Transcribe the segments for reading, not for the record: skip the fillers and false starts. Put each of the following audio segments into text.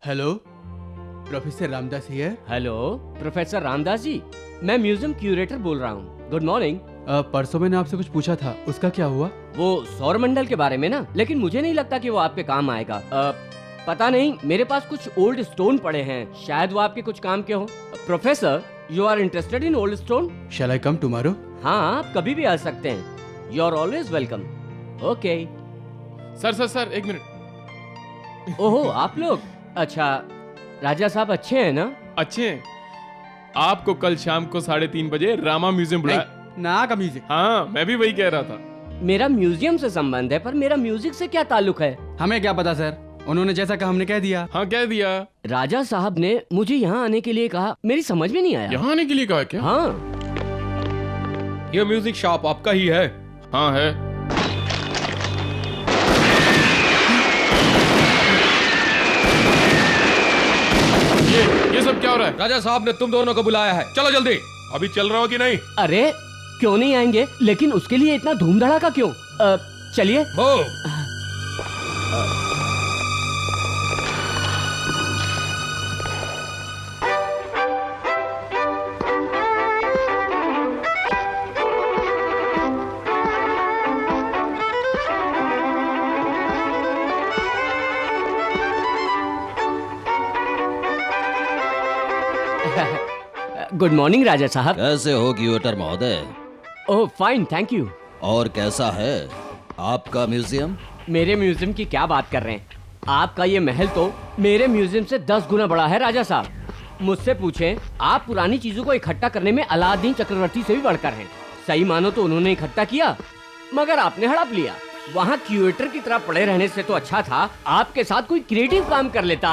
Hello, professor Ramdas here. Hello professor Ramdas ji, मैं museum curator बोल रहा हूँ। Good morning. परसों मैंने आपसे कुछ पूछा था, उसका क्या हुआ? वो सौरमंडल के बारे में ना, लेकिन मुझे नहीं लगता कि वो आपके काम आएगा। पता नहीं, मेरे पास कुछ ओल्ड स्टोन पड़े हैं, शायद वो आपके कुछ काम के हो। Professor, you are interested in old stone? Shall I come tomorrow? हाँ, आप कभी भी आ सकते हैं। You are always welcome. Okay. Sir एक मिनट। ओहो, आप लोग? अच्छा, राजा साहब अच्छे हैं ना? अच्छे हैं। आपको कल शाम को 3:30 बजे रामा म्यूजियम बुलाया। ना का म्यूजिक। हाँ, मैं भी वही कह रहा था। मेरा म्यूजियम से संबंध है, पर मेरा म्यूजिक से क्या ताल्लुक है? हमें क्या पता सर, उन्होंने जैसा कहा हमने कह दिया। हाँ, कह दिया। राजा साहब ने मुझे यहाँ आने के लिए कहा, मेरी समझ में नहीं आया। यहाँ आने के लिए कहा क्या? हाँ। ये म्यूजिक शॉप आपका ही है? हाँ है। ये सब क्या हो रहा है? राजा साहब ने तुम दोनों को बुलाया है, चलो जल्दी। अभी चल रहा हो कि नहीं? अरे क्यों नहीं आएंगे, लेकिन उसके लिए इतना धूम धड़ाका क्यों? चलिए। गुड मॉर्निंग राजा साहब। कैसे हो क्यूरेटर महोदय? ओह फाइन, थैंक यू। और कैसा है आपका म्यूजियम? मेरे म्यूजियम की क्या बात कर रहे हैं? आपका ये महल तो मेरे म्यूजियम से 10 गुना बड़ा है राजा साहब। मुझसे पूछें, आप पुरानी चीजों को इकट्ठा करने में अलादीन चक्रवर्ती से भी बढ़कर हैं। सही मानो तो उन्होंने इकट्ठा किया, मगर आपने हड़प लिया। वहाँ क्यूरेटर की तरह पड़े रहने से तो अच्छा था आपके साथ कोई क्रिएटिव काम कर लेता।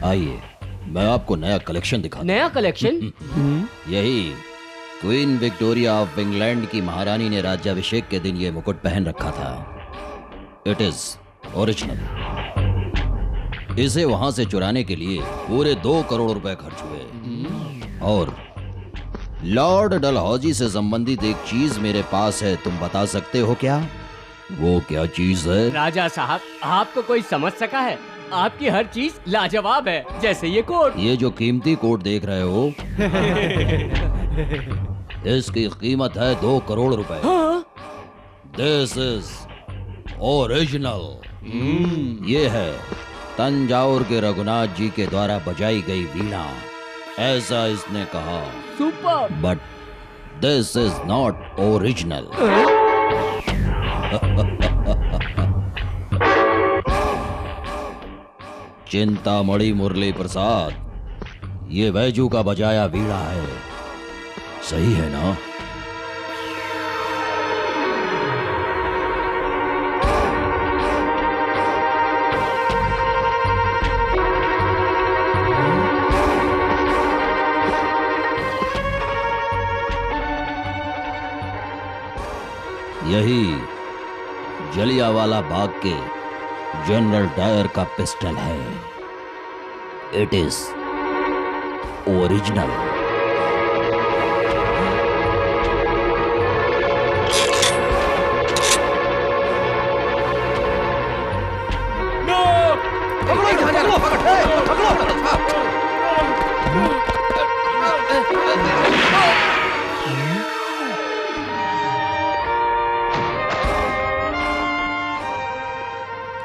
आइए, मैं आपको नया कलेक्शन दिखाता नया कलेक्शन? हूँ। यही क्वीन विक्टोरिया ऑफ इंग्लैंड की महारानी ने राज्याभिषेक के दिन ये मुकुट पहन रखा था। It is original. इसे वहां से चुराने के लिए पूरे 2 करोड़ रुपए खर्च हुए। और लॉर्ड डलहौजी से संबंधित एक चीज मेरे पास है, तुम बता सकते हो क्या? वो क्या चीज है? राजा साहब, आपको कोई समझ सका है? आपकी हर चीज लाजवाब है, जैसे ये कोट। ये जो कीमती कोट देख रहे हो इसकी कीमत है 2 करोड़ रुपए। This is original. ये है तंजावुर के रघुनाथ जी के द्वारा बजाई गई वीणा, ऐसा इसने कहा। Super. But this is not original. Chintamani Murli Prasad, ये बैजू का बजाया वीणा है, सही है ना? यही जलियांवाला बाग के जनरल डायर का पिस्टल है। It is original.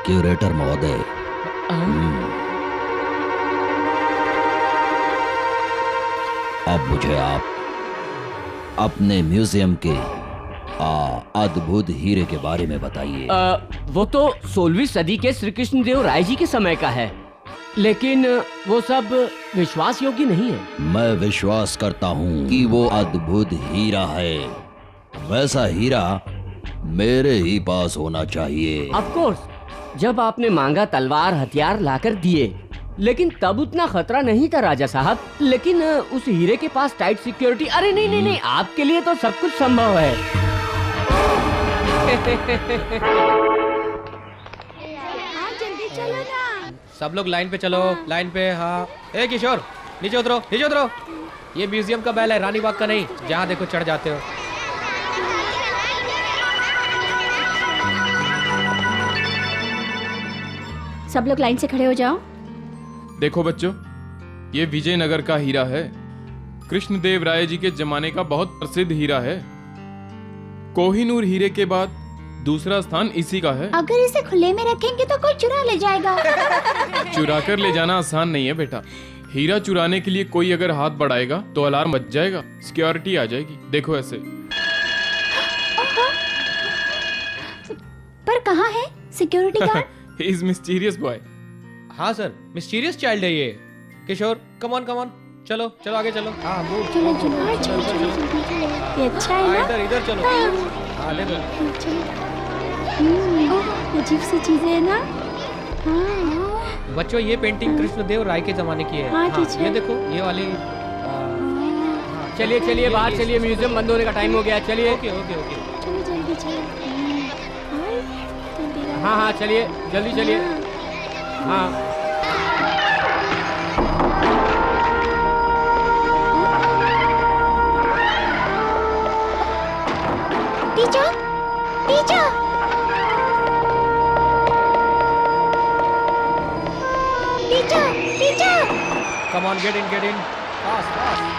क्यूरेटर महोदय, अब मुझे आप अपने म्यूजियम के अद्भुत हीरे के बारे में बताइए। वो तो 16वीं सदी के श्री कृष्ण देव राय जी के समय का है, लेकिन वो सब विश्वास योग्य नहीं है। मैं विश्वास करता हूँ कि वो अद्भुत हीरा है। वैसा हीरा मेरे ही पास होना चाहिए। ऑफ कोर्स, जब आपने मांगा तलवार हथियार लाकर दिए, लेकिन तब उतना खतरा नहीं था राजा साहब। लेकिन उस हीरे के पास टाइट सिक्योरिटी। अरे नहीं नहीं नहीं, आपके लिए तो सब कुछ संभव है। जल्दी चलो ना। सब लोग लाइन पे चलो, लाइन पे। हाँ, ए किशोर, नीचे उतरो, नीचे उतरो। ये म्यूजियम का बैल है, रानी बाग का नहीं। जहाँ देखो चढ़ जाते हो। सब लोग लाइन से खड़े हो जाओ। देखो बच्चों, ये विजयनगर का हीरा है। कृष्णदेव राय जी के जमाने का बहुत प्रसिद्ध हीरा है। कोहिनूर हीरे के बाद दूसरा स्थान इसी का है। अगर इसे खुले में रखेंगे तो कोई चुरा ले जाएगा। चुरा कर ले जाना आसान नहीं है बेटा। हीरा चुराने के लिए कोई अगर हाथ बढ़ाएगा तो अलार्म बज जाएगा, सिक्योरिटी आ जाएगी। देखो ऐसे। पर कहाँ है security guard? He is mysterious boy. हाँ सर, मिस्टीरियस चाइल्ड है ये। किशोर, कम ऑन कम ऑन, चलो चलो आगे चलो। हाँ मूव। चलो चलो चलो चलो चलो। ये अच्छा है ना? इधर चलो। हाँ ले लो। अजीब सी चीजें है ना? हाँ। बच्चों, ये पेंटिंग कृष्णदेव राय के जमाने की है। हाँ, हाँ, टीचर। ये देखो, ये वाली। चलिए चलिए बाहर चलिए, म्यूजियम बंद होने का टाइम हो गया। चलिए। Okay okay okay. चलो जल्दी चलो। हाँ हाँ चलिए, जल्दी चलिए। हाँ teacher, teacher. Teacher, teacher. Come on, get in fast fast.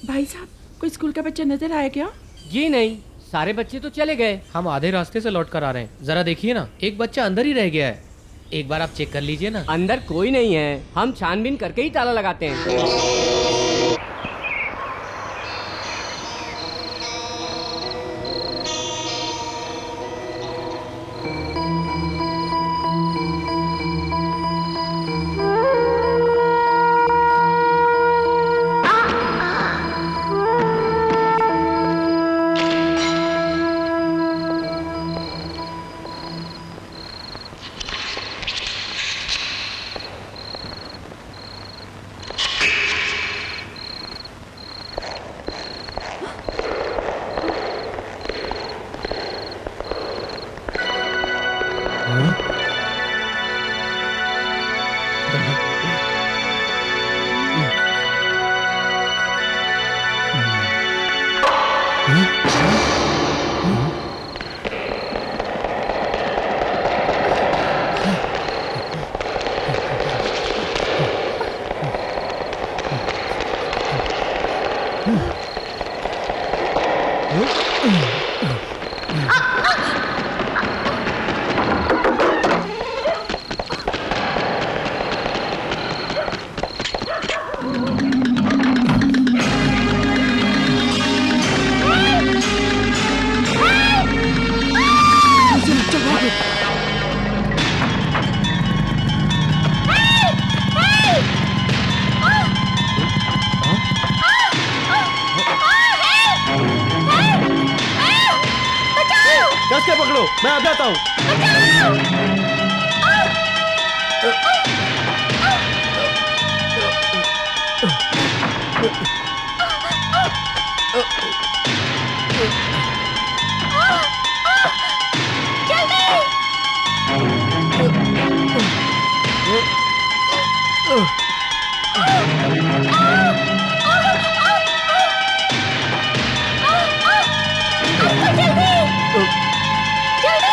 भाई साहब, कोई स्कूल का बच्चा नजर आया क्या? जी नहीं, सारे बच्चे तो चले गए। हम आधे रास्ते से लौट कर आ रहे हैं। जरा देखिए ना, एक बच्चा अंदर ही रह गया है। एक बार आप चेक कर लीजिए ना। अंदर कोई नहीं है, हम छानबीन करके ही ताला लगाते हैं। कस के पकड़ो, मैं आ जाता हूँ।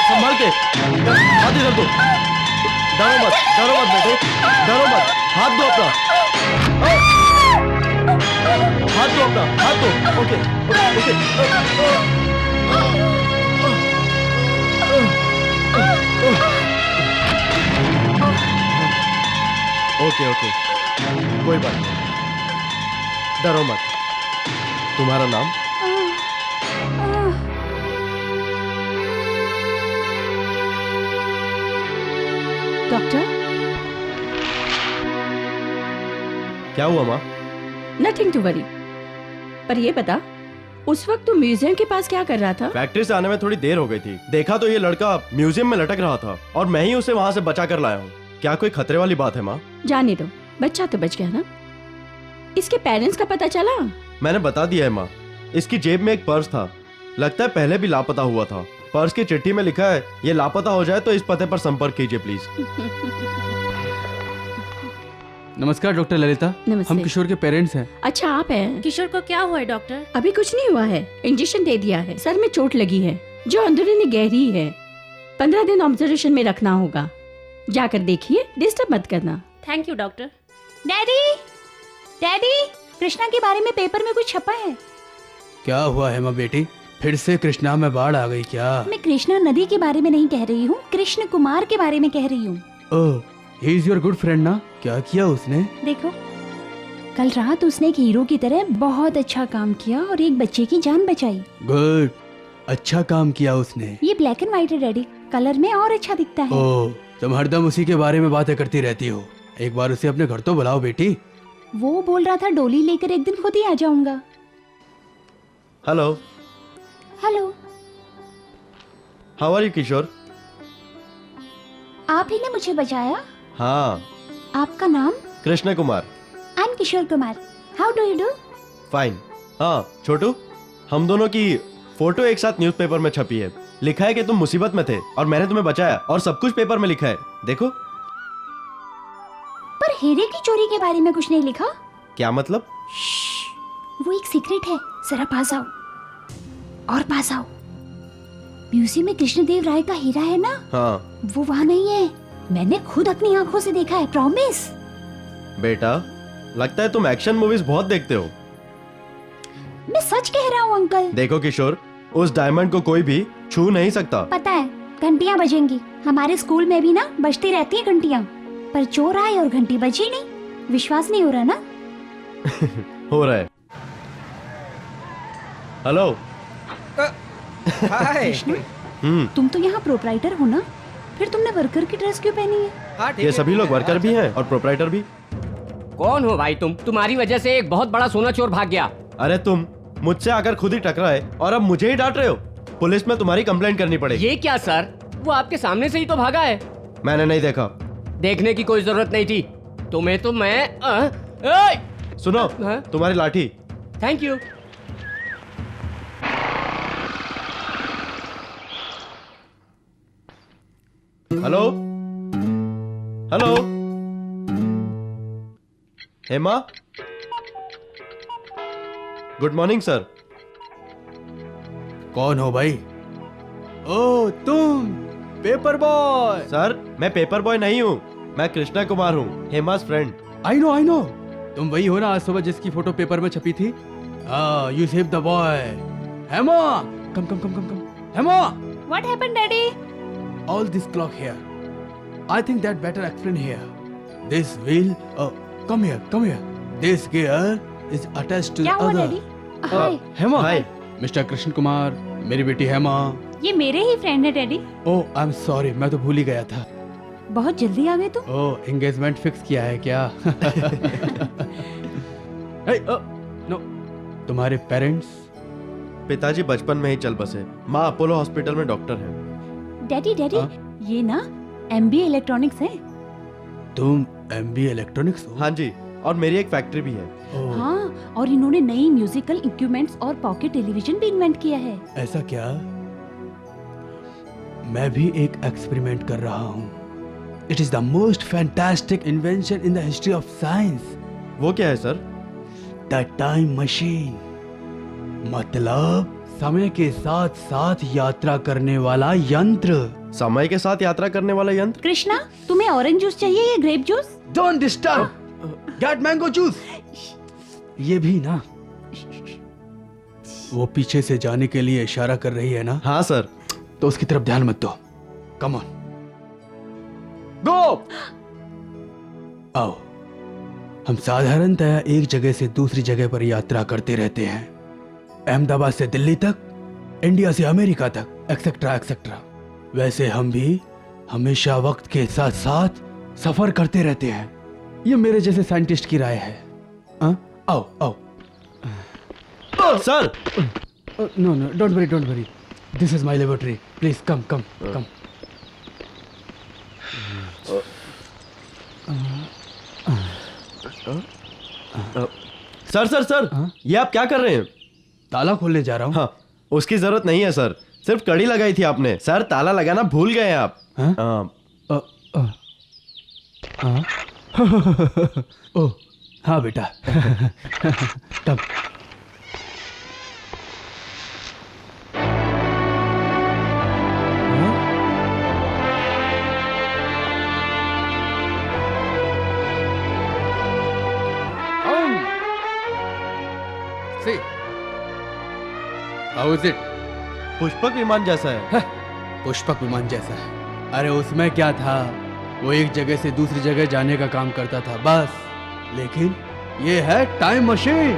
संभाल के, हाथ इधर दो। डरो मत बेटे, डरो मत। हाथ दो अपना, हाथ दो अपना, हाथ दो। ओके ओके ओके, कोई बात नहीं, डरो मत। तुम्हारा नाम? डॉक्टर? क्या हुआ माँ? Nothing to worry. पर ये बता, उस वक्त तू म्यूजियम के पास क्या कर रहा था? फैक्ट्री से आने में थोड़ी देर हो गई थी। देखा तो ये लड़का म्यूजियम में लटक रहा था और मैं ही उसे वहाँ से बचा कर लाया हूँ। क्या कोई खतरे वाली बात है माँ? जाने दो, बच्चा तो बच गया ना। इसके पेरेंट्स का पता चला? मैंने बता दिया है माँ। इसकी जेब में एक पर्स था, लगता है पहले भी लापता हुआ था। पर्स की चिट्ठी में लिखा है, ये लापता हो जाए तो इस पते पर संपर्क कीजिए प्लीज। नमस्कार डॉक्टर ललिता। नमस्ते। हम किशोर के पेरेंट्स हैं। अच्छा, आप हैं? किशोर को क्या हुआ है डॉक्टर? अभी कुछ नहीं हुआ है, इंजेक्शन दे दिया है। सर में चोट लगी है जो अंदरूनी गहरी है। 15 दिन ऑब्जर्वेशन में रखना होगा। जाकर देखिए, डिस्टर्ब मत करना। Thank you doctor. Daddy, daddy, Krishna के बारे में पेपर में कुछ छपा है। क्या हुआ है माँ बेटी? फिर से कृष्णा में बाढ़ आ गई क्या? मैं कृष्णा नदी के बारे में नहीं कह रही हूँ, कृष्ण कुमार के बारे में कह रही हूँ। Oh, he is your good friend ना? क्या किया उसने? देखो, कल रात उसने एक हीरो की तरह बहुत अच्छा काम किया और एक बच्चे की जान बचाई। गुड, अच्छा काम किया उसने। ये ब्लैक एंड व्हाइट है डैडी, कलर में और अच्छा दिखता है। ओह, तुम हरदम उसी के बारे में बातें करती रहती हो। एक बार उसे अपने घर तो बुलाओ बेटी। वो बोल रहा था डोली लेकर एक दिन खुद ही आ जाऊंगा। Hello, hello, how are you Kishore? आप ही ने मुझे बचाया। हाँ, आपका नाम? Krishna Kumar. I am Kishore Kumar. How do you do? Fine. हाँ छोटू, हम दोनों की फोटो एक साथ न्यूज़पेपर में छपी है। लिखा है कि तुम मुसीबत में थे और मैंने तुम्हें बचाया, और सब कुछ पेपर में लिखा है, देखो। पर हीरे की चोरी के बारे में कुछ नहीं लिखा। क्या मतलब? वो एक सीक्रेट है, जरा पास आओ और पास आओ। म्यूजियम में कृष्णदेव राय का हीरा है ना? हाँ वो वहाँ नहीं है, मैंने खुद अपनी आंखों से देखा है, प्रॉमिस। बेटा, लगता है तुम एक्शन मूवीज बहुत देखते हो। मैं सच कह रहा हूँ अंकल। देखो किशोर, उस डायमंड को कोई भी छू नहीं सकता। पता है, घंटियाँ बजेंगी। हमारे स्कूल में भी ना बजती रहती है घंटियाँ, पर चोर आए और घंटी बजी नहीं। विश्वास नहीं हो रहा ना? हो रहा है। हेलो। हाय। तुम तो यहाँ प्रोपराइटर हो ना, फिर तुमने वर्कर की ड्रेस क्यों पहनी है? हाँ, ठीक ये है, सभी ठीक लोग है। वर्कर भी हैं और प्रोपराइटर भी। कौन हो भाई तुम? तुम्हारी वजह से एक बहुत बड़ा सोना चोर भाग गया। अरे तुम मुझसे आकर खुद ही टकराए और अब मुझे ही डांट रहे हो। पुलिस में तुम्हारी कंप्लेंट करनी पड़ेगी। ये क्या सर, वो आपके सामने से ही तो भागा है। मैंने नहीं देखा। देखने की कोई जरूरत नहीं थी। तुम्हें तो मैं सुनो, हाँ? तुम्हारी लाठी। Thank you. Hello, hello, Hema. Good morning sir. कौन हो भाई? ओह, तुम पेपर बॉय। सर, मैं पेपर बॉय नहीं हूँ, मैं कृष्णा कुमार हूँ, हेमा's फ्रेंड। I know. तुम वही हो ना आज सुबह जिसकी फोटो पेपर में छपी थी? You save the boy. Hema, come. Hema, What happened, Daddy? all this clock here. I think that better explain here. This wheel, come here. This gear is attached to क्या the हुआ other. डैडी? हाय, हेमा, हाय। Mister Krishna Kumar, मेरी बेटी हेमा। ये मेरे ही friend है daddy. Oh, I am sorry, मैं तो भूल ही गया था। बहुत जल्दी आ गए तुम। ओह, एंगेजमेंट फिक्स किया है क्या? नो, तुम्हारे पेरेंट्स? पिताजी बचपन में ही चल बसे, माँ अपोलो हॉस्पिटल में डॉक्टर हैं। डैडी, हाँ? ये ना MBA इलेक्ट्रॉनिक्स है। तुम MBA इलेक्ट्रॉनिक्स हो? हाँ जी, और मेरी एक फैक्ट्री भी है। ओह, हाँ, और इन्होंने नई म्यूजिकल इक्विपमेंट्स और पॉकेट टेलीविजन भी इन्वेंट किया है। ऐसा क्या? मैं भी एक एक्सपेरिमेंट कर रहा हूँ। It is the most fantastic invention in the history of science. वो क्या है सर? द टाइम मशीन, मतलब समय के साथ साथ यात्रा करने वाला यंत्र। समय के साथ यात्रा करने वाला यंत्र? कृष्णा, तुम्हें ऑरेंज जूस चाहिए या grape juice? Don't disturb, get mango juice. ये भी ना, वो पीछे से जाने के लिए इशारा कर रही है ना? हाँ सर। तो उसकी तरफ ध्यान मत दो। कम ऑन, गो। आओ, हम साधारणतया एक जगह से दूसरी जगह पर यात्रा करते रहते हैं। अहमदाबाद से दिल्ली तक, इंडिया से अमेरिका तक, एक्सेट्रा एक्सेट्रा। वैसे हम भी हमेशा वक्त के साथ साथ सफर करते रहते हैं। ये मेरे जैसे साइंटिस्ट की राय है। आओ। Sir no no, don't worry, this is my laboratory, please come come come. Sir sir sir ये आप क्या कर रहे हैं? ताला खोलने जा रहा हूँ। हाँ, उसकी जरूरत नहीं है सर, सिर्फ कड़ी लगाई थी आपने। सर ताला लगाना भूल गए हैं आप। हाँ? हाँ? ओह हाँ बेटा। तब See, how is it? Pushpak विमान जैसा है। पुष्पक विमान जैसा है। अरे उसमें क्या था, वो एक जगह से दूसरी जगह जाने का काम करता था बस। लेकिन ये है time machine.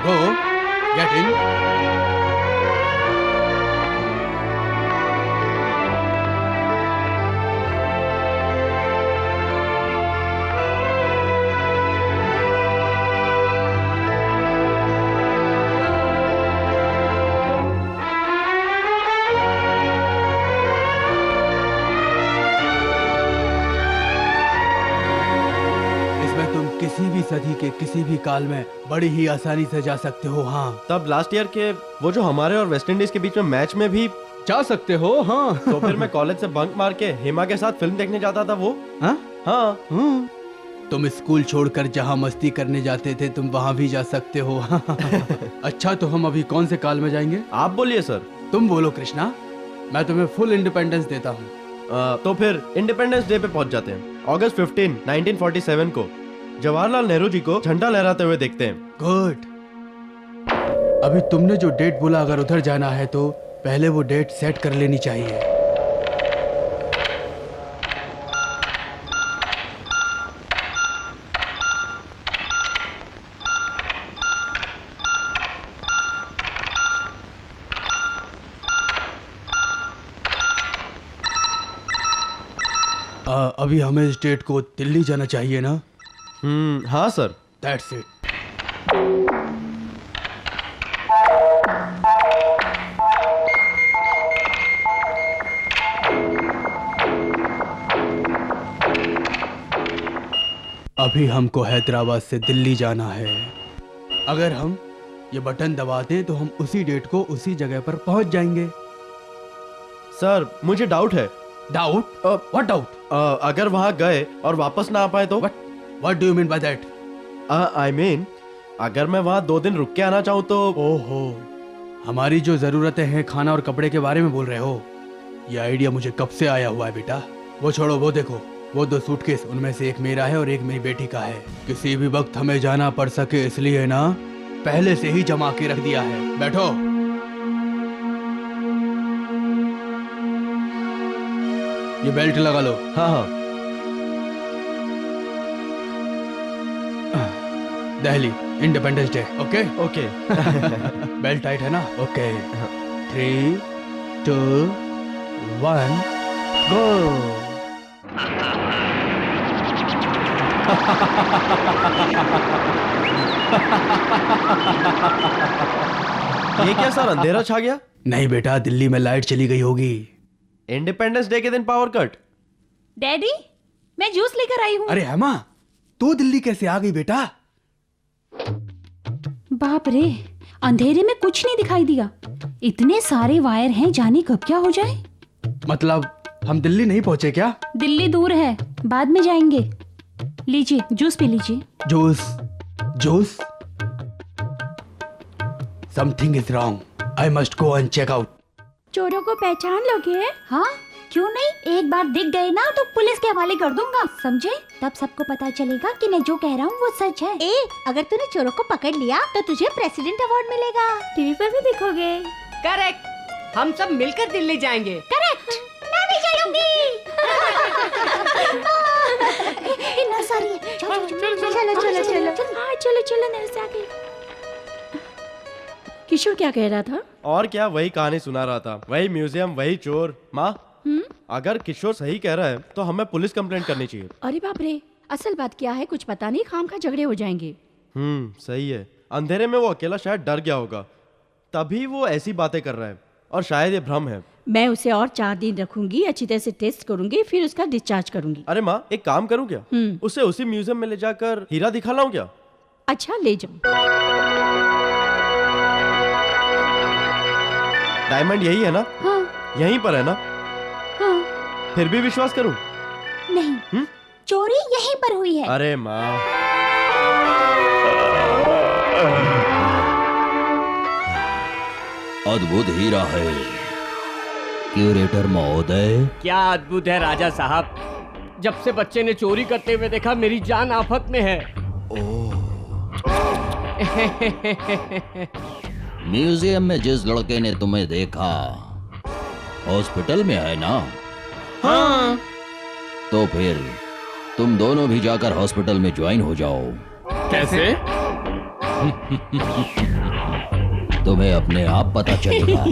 Go get in. किसी भी सदी के किसी भी काल में बड़ी ही आसानी से जा सकते हो। हाँ, तब लास्ट ईयर के वो जो हमारे और वेस्ट इंडीज के बीच में मैच में भी जा सकते हो। हाँ तो फिर मैं कॉलेज से बंक मार के हेमा के साथ फिल्म देखने जाता था वो। हाँ हाँ तुम स्कूल छोड़कर जहाँ मस्ती करने जाते थे तुम वहाँ भी जा सकते हो। अच्छा तो हम अभी कौन से काल में जाएंगे? आप बोलिए सर। तुम बोलो कृष्णा, मैं तुम्हें फुल इंडिपेंडेंस देता हूँ। तो फिर इंडिपेंडेंस डे पे पहुंच जाते हैं। अगस्त 15, 1947 को जवाहरलाल नेहरू जी को झंडा लहराते हुए देखते हैं। गुड। अभी तुमने जो डेट बोला, अगर उधर जाना है तो पहले वो डेट सेट कर लेनी चाहिए। अभी हमें इस डेट को दिल्ली जाना चाहिए ना? हाँ सर। That's it. अभी हमको हैदराबाद से दिल्ली जाना है। अगर हम ये बटन दबा दें तो हम उसी डेट को उसी जगह पर पहुंच जाएंगे। सर मुझे डाउट है। डाउट? What doubt? अगर वहां गए और वापस ना आ पाए तो? What do you mean by that? I mean, अगर मैं वहाँ 2 दिन रुक के आना चाहूँ तो? ओहो, हमारी जो जरूरतें हैं खाना और कपड़े के बारे में बोल रहे हो? ये आइडिया मुझे कब से आया हुआ है बेटा। वो छोड़ो, वो देखो, वो 2 सूटकेस, उनमें से एक मेरा है और एक मेरी बेटी का है। किसी भी वक्त हमें जाना पड़ सके इसलिए ना पहले से ही जमा के रख दिया है। बैठो। ये बेल्ट लगा लो। हाँ हाँ। Delhi independence day. Okay okay. Belt tight है ना? ओके 3, 2, 1 गो। ये क्या सर, अंधेरा छा गया? नहीं बेटा, दिल्ली में लाइट चली गई होगी। इंडिपेंडेंस डे के दिन पावर कट। डैडी, मैं जूस लेकर आई हूँ। अरे हेमा, तू दिल्ली कैसे आ गई बेटा? बाप रे, अंधेरे में कुछ नहीं दिखाई दिया। इतने सारे वायर हैं, जाने कब क्या हो जाए। मतलब हम दिल्ली नहीं पहुंचे क्या? दिल्ली दूर है, बाद में जाएंगे। लीजिए जूस पी लीजिए। Juice? Juice? Something is wrong. I must go and check out. चोरों को पहचान लोगे? हाँ क्यों नहीं, एक बार दिख गए ना तो पुलिस के हवाले कर दूंगा, समझे? तब सबको पता चलेगा कि मैं जो कह रहा हूँ वो सच है। अगर तूने चोरों को पकड़ लिया तो तुझे प्रेसिडेंट अवार्ड मिलेगा। टीवी पर भी दिखोगे। करेक्ट, हम सब मिलकर दिल्ली जाएंगे। करेक्ट, मैं भी चलूंगी। नर्सरी है। चलो नर्सरी आगे। किशोर क्या कह रहा था? और क्या, वही कहानी सुना रहा था। वही म्यूजियम, वही चोर। माँ अगर किशोर सही कह रहा है तो हमें पुलिस कंप्लेंट करनी चाहिए। अरे बाप रे, असल बात क्या है कुछ पता नहीं, खामखा झगड़े हो जाएंगे। सही है। अंधेरे में वो अकेला शायद डर गया होगा, तभी वो ऐसी बातें कर रहा है, और शायद ये भ्रम है। मैं उसे और 4 दिन रखूंगी, अच्छी तरह से टेस्ट करूंगी, फिर उसका डिस्चार्ज करूंगी। अरे माँ, एक काम करूँ क्या? उसे उसी म्यूजियम में ले जाकर हीरा दिखा लाऊं क्या? अच्छा ले जाओ। डायमंड यही है ना? हाँ यहीं पर है ना? हाँ। फिर भी विश्वास करूं? नहीं, चोरी यहीं पर हुई है। अरे माँ, अद्भुत हीरा है क्यूरेटर महोदय। क्या अद्भुत है राजा साहब, जब से बच्चे ने चोरी करते हुए देखा मेरी जान आफत में है। म्यूजियम में जिस लड़के ने तुम्हें देखा हॉस्पिटल में है ना? हाँ। तो फिर तुम दोनों भी जाकर हॉस्पिटल में ज्वाइन हो जाओ। कैसे? तुम्हें अपने आप पता चलेगा।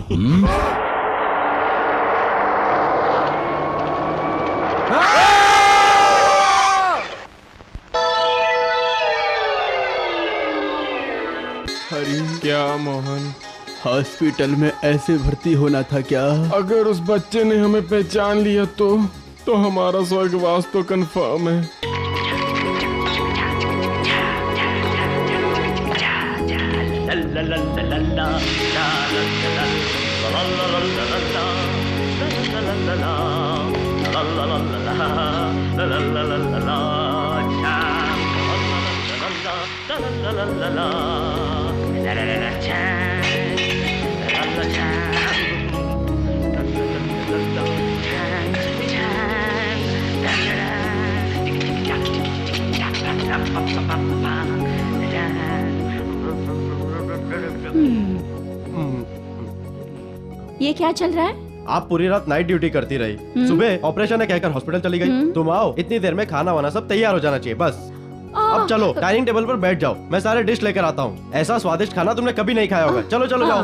अरे क्या मोहन, हॉस्पिटल में ऐसे भर्ती होना था क्या? अगर उस बच्चे ने हमें पहचान लिया तो हमारा स्वर्गवास तो कंफर्म है। ये क्या चल रहा है? आप पूरी रात नाइट ड्यूटी करती रही, सुबह ऑपरेशन है कहकर हॉस्पिटल चली गई। तुम आओ, इतनी देर में खाना वाना सब तैयार हो जाना चाहिए बस। अब चलो डाइनिंग टेबल पर बैठ जाओ, मैं सारे डिश लेकर आता हूँ। ऐसा स्वादिष्ट खाना तुमने कभी नहीं खाया होगा। चलो चलो जाओ।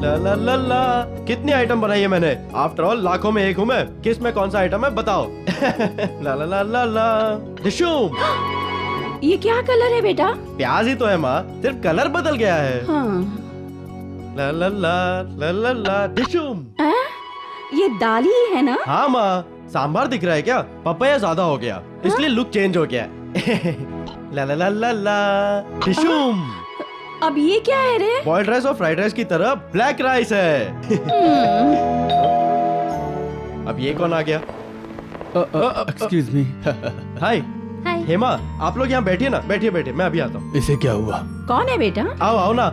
ला ला ला ला, कितनी आइटम बनाई है मैंने। आफ्टर ऑल लाखों में एक हूँ मैं, किस में कौन सा आइटम है बताओ। ला ला ला ला ला, डिशूम। ये क्या कलर है बेटा? प्याज ही तो है माँ, सिर्फ कलर बदल गया है। हाँ। ला ला ला ला ला ला, डिशूम। ये दाल ही है ना? हाँ माँ, सांभर दिख रहा है क्या? पपाया ज्यादा हो गया इसलिए लुक चेंज हो गया। ला ला ला ला ला, डिशूम। अब ये क्या है रे? बॉइल्ड राइस और फ्राइड राइस की तरह ब्लैक राइस है। अब ये कौन आ गया? Excuse me. हाय हाय। हेमा, आप लोग यहाँ बैठिए ना, बैठिए बैठिए, मैं अभी आता हूँ। इसे क्या हुआ? कौन है बेटा? आओ आओ ना।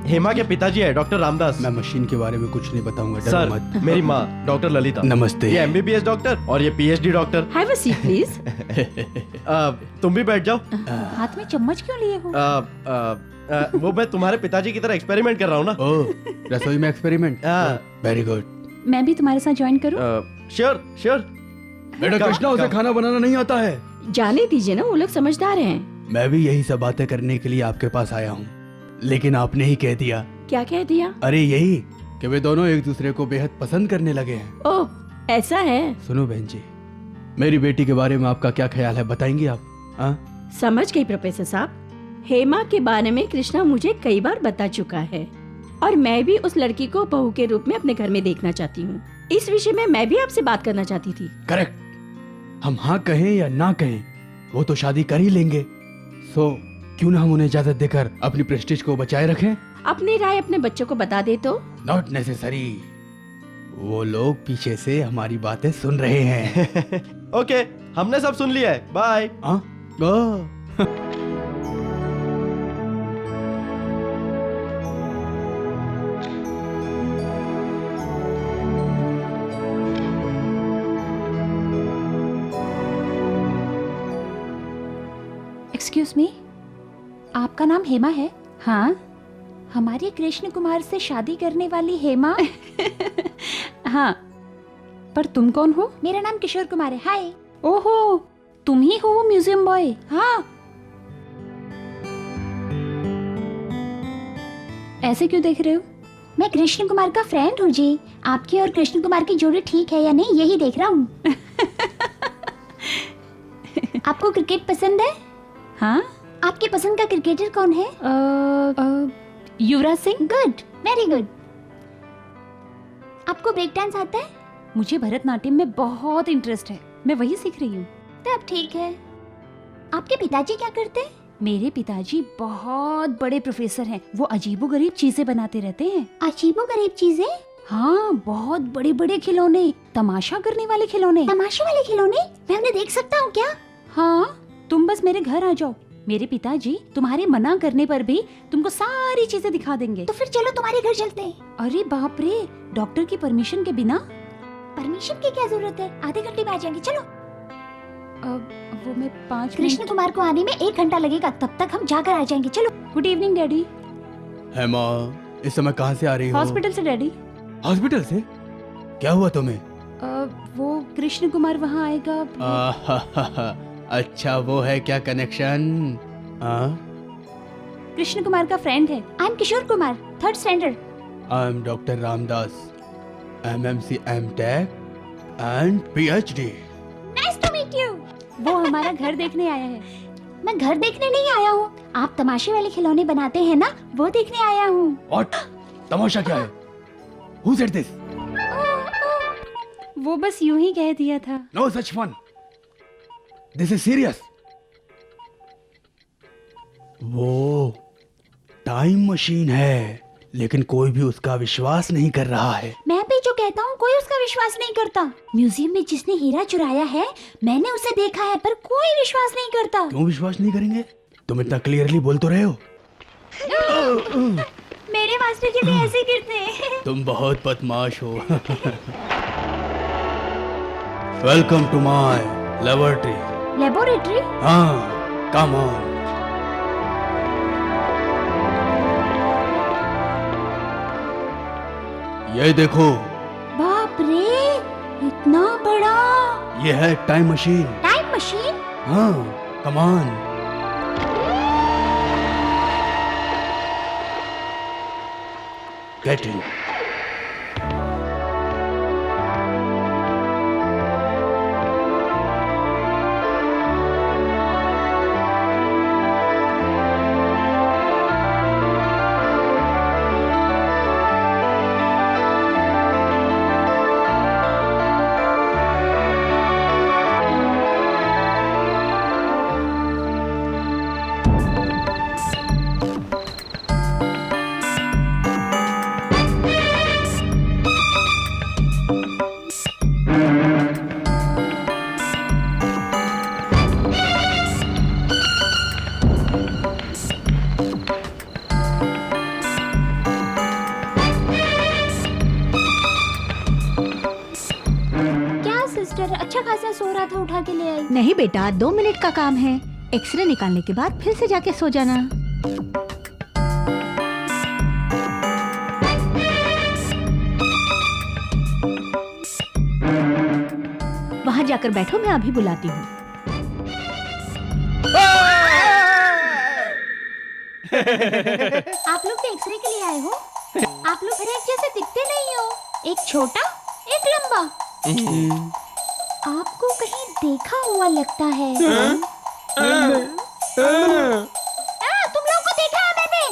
हेमा के पिताजी है डॉक्टर रामदास। मैं मशीन के बारे में कुछ नहीं बताऊंगा, डरो सर, मत। मेरी माँ डॉक्टर ललिता। नमस्ते। ये MBBS डॉक्टर और ये PhD doctor. Have a seat please. तुम भी बैठ जाओ। हाथ में चम्मच क्यों लिए हो? वो मैं तुम्हारे पिताजी की तरह एक्सपेरिमेंट कर रहा हूँ ना। ओह, रसोई में एक्सपेरिमेंट। Very good. मैं भी तुम्हारे साथ ज्वाइन करूं? Sure sure. बेटा कृष्णा, उसे खाना बनाना नहीं आता है। जाने दीजिए ना, वो लोग समझदार हैं। मैं भी यही सब बातें करने के लिए आपके पास आया हूँ, लेकिन आपने ही कह दिया। क्या कह दिया? अरे यही कि वे दोनों एक दूसरे को बेहद पसंद करने लगे हैं। ओह, ऐसा है? सुनो बहन जी, मेरी बेटी के बारे में आपका क्या ख्याल है, बताएंगी आप? समझ गई प्रोफेसर साहब। हेमा के बारे में कृष्णा मुझे कई बार बता चुका है और मैं भी उस लड़की को बहू के रूप में अपने घर में देखना चाहती हूँ। इस विषय में मैं भी आपसे बात करना चाहती थी। करेक्ट। हम हाँ कहें या ना कहें, वो तो शादी कर ही लेंगे। सो क्यों ना हम उन्हें इजाजत देकर अपनी प्रेस्टीज को बचाए रखें? अपनी राय अपने बच्चों को बता दे तो? Not necessary. वो लोग पीछे से हमारी बातें सुन रहे हैं। ओके, हमने सब सुन लिया है, बाय। एक्सक्यूज मी, आपका नाम हेमा है? हाँ। हमारे कृष्ण कुमार से शादी करने वाली हेमा? हाँ। पर तुम कौन हो? मेरा नाम किशोर कुमार है। हाय। ओहो, तुम ही हो वो म्यूजियम बॉय? हाँ। ऐसे क्यों देख रहे हो? मैं कृष्ण कुमार का फ्रेंड हूँ जी। आपकी और कृष्ण कुमार की जोड़ी ठीक है या नहीं यही देख रहा हूँ। आपको क्रिकेट पसंद है? हाँ। आपकी पसंद का क्रिकेटर कौन है? Yuvraj Singh. Good, very good. आपको ब्रेक डांस आता है? मुझे भरतनाट्यम में बहुत इंटरेस्ट है, मैं वही सीख रही हूँ। तब ठीक है। आपके पिताजी क्या करते हैं? मेरे पिताजी बहुत बड़े प्रोफेसर हैं। वो अजीबोगरीब चीजें बनाते रहते हैं। अजीबोगरीब चीजें? हाँ, बहुत बड़े बड़े खिलौने, तमाशा करने वाले खिलौने। तमाशे वाले खिलौने? मैं उन्हें देख सकता हूँ क्या? हाँ, तुम बस मेरे घर आ जाओ। मेरे पिताजी तुम्हारे मना करने पर भी तुमको सारी चीजें दिखा देंगे। तो फिर चलो तुम्हारे घर चलते हैं। अरे बाप रे, डॉक्टर की परमिशन के बिना? परमिशन की क्या जरूरत है? आधे घंटे में आ जाएंगे, चलो। वो मैं 5 कृष्ण कुमार को आने में 1 घंटा लगेगा, तब तक हम जाकर आ जाएंगे, चलो। Good evening daddy. हेमा, इस समय कहाँ से आ रही हो? हॉस्पिटल से डैडी। हॉस्पिटल से? क्या हुआ तुम्हें? वो कृष्ण कुमार वहाँ आएगा। अच्छा, वो है क्या कनेक्शन? कृष्ण कुमार का फ्रेंड है। I am Kishore Kumar, 3rd standard. I am doctor Ramdas, MMC MTech and PhD। Nice to meet you. वो हमारा घर देखने आया है। मैं घर देखने नहीं आया हूँ, आप तमाशे वाले खिलौने बनाते हैं ना, वो देखने आया हूँ। What? तमाशा क्या है? Who said this? वो बस यूं ही कह दिया था। No such fun. This is serious. वो टाइम मशीन है, लेकिन कोई भी उसका विश्वास नहीं कर रहा है। मैं भी जो कहता हूँ कोई उसका विश्वास नहीं करता। म्यूजियम में जिसने हीरा चुराया है, मैंने उसे देखा है, पर कोई विश्वास नहीं करता। क्यों विश्वास नहीं करेंगे? तुम इतना क्लियरली बोल तो रहे हो। मेरे मास्टर जी भी ऐसे गिरते हैं। तुम बहुत बदमाश हो। Welcome to my laboratory. Laboratory? हाँ, कम ऑन। ये देखो। बाप रे, इतना बड़ा। ये है टाइम मशीन। Time machine? हाँ, कम ऑन। Get in. अच्छा खासा सो रहा था, उठा के ले आई। नहीं बेटा, 2 मिनट का काम है। एक्सरे निकालने के बाद फिर से जाके सो जाना। वहाँ जाकर बैठो, मैं अभी बुलाती हूँ। आप लोग तो एक्सरे के लिए आए हो? आप लोग हर एक जैसे दिखते नहीं हो, एक छोटा एक लंबा। आपको कहीं देखा हुआ लगता है। तुम लोगों को देखा है मैंने।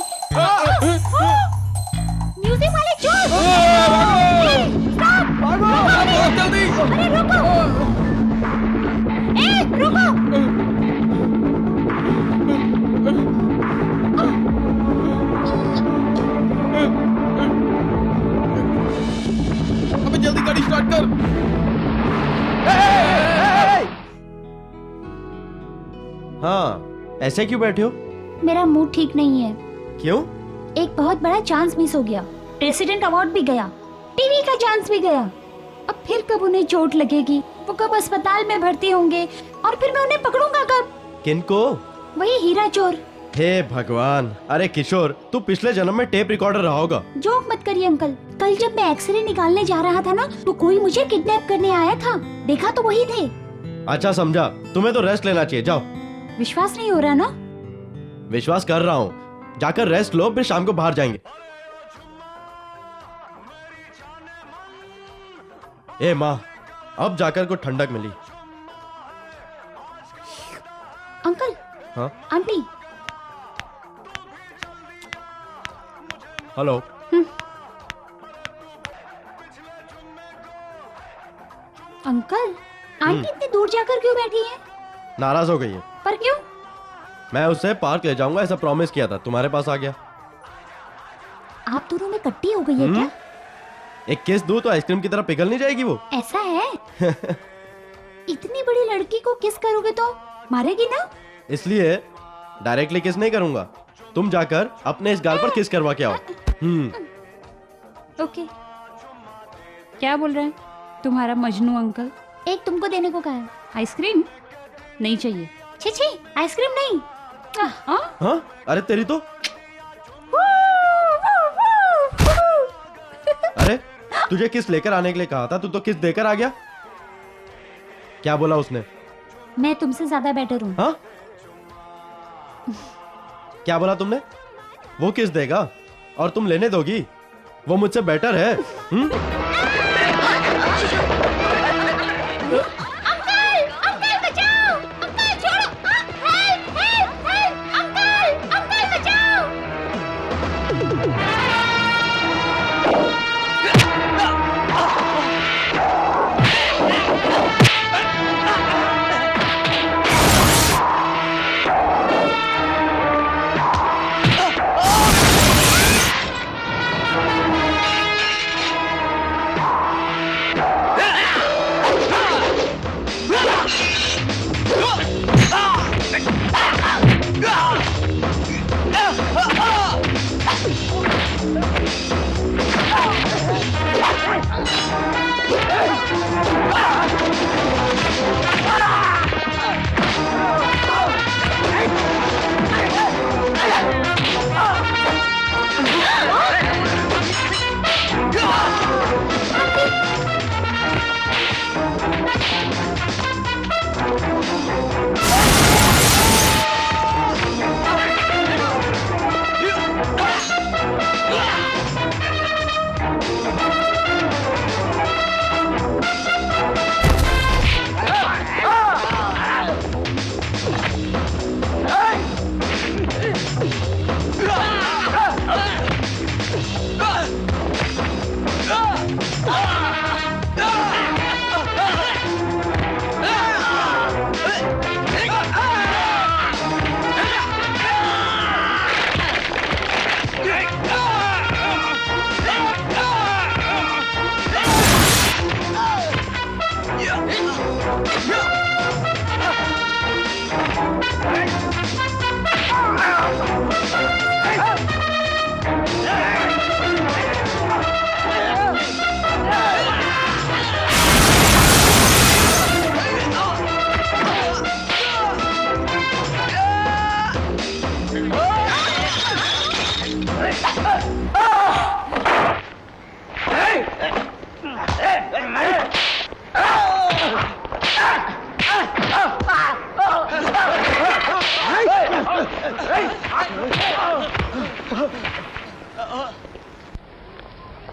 म्यूजिक वाले चोर! जल्दी! अरे रुको! रुको! अबे जल्दी गाड़ी स्टार्ट कर। हाँ, ऐसे क्यों बैठे हो? मेरा मूड ठीक नहीं है। क्यों? एक बहुत बड़ा चांस मिस हो गया। प्रेसिडेंट अवार्ड भी गया, टीवी का चांस भी गया। अब फिर कब उन्हें चोट लगेगी, वो कब अस्पताल में भर्ती होंगे, और फिर मैं उन्हें पकड़ूंगा कब? किनको? वही हीरा चोर। हे भगवान! अरे किशोर, तू पिछले जन्म में टेप रिकॉर्डर रहा होगा। जोक मत करिए अंकल। कल जब मैं एक्सरे निकालने जा रहा था ना, तो कोई मुझे किडनैप करने आया था। देखा तो वही थे। अच्छा समझा, तुम्हें तो रेस्ट लेना चाहिए, जाओ। विश्वास नहीं हो रहा ना? विश्वास कर रहा हूँ, जाकर रेस्ट लो, फिर शाम को बाहर जाएंगे। ए माँ, अब जाकर को ठंडक मिली। अंकल, हाँ आंटी, हेलो। अंकल, आंटी इतनी दूर जाकर क्यों बैठी है? नाराज हो गई है। पर क्यों? मैं उससे पार्क ले जाऊंगा ऐसा प्रॉमिस किया था, तुम्हारे पास आ गया। आप दोनों में कट्टी हो गई है क्या? एक किस दूं तो आइसक्रीम की तरह पिघल नहीं जाएगी वो? ऐसा है? इतनी बड़ी लड़की को किस करोगे तो मारेगी ना? इसलिए डायरेक्टली किस नहीं करूंगा, तुम जाकर अपने इस गाल पर किस करवा के आओ। ओके। क्या बोल रहे हैं तुम्हारा मजनू अंकल? एक तुमको देने को कहा है। आइसक्रीम नहीं चाहिए। छी छी, आइसक्रीम नहीं। हाँ? अरे तेरी तो। अरे तुझे किस लेकर आने के लिए कहा था, तू तो किस देकर आ गया। क्या बोला उसने? मैं तुमसे ज्यादा बेटर हूँ। हाँ? क्या बोला तुमने? वो किस देगा और तुम लेने दोगी? वो मुझसे बेटर है। अंकल बचाओ! अंकल छोड़ो! Help help help! अंकल बचाओ!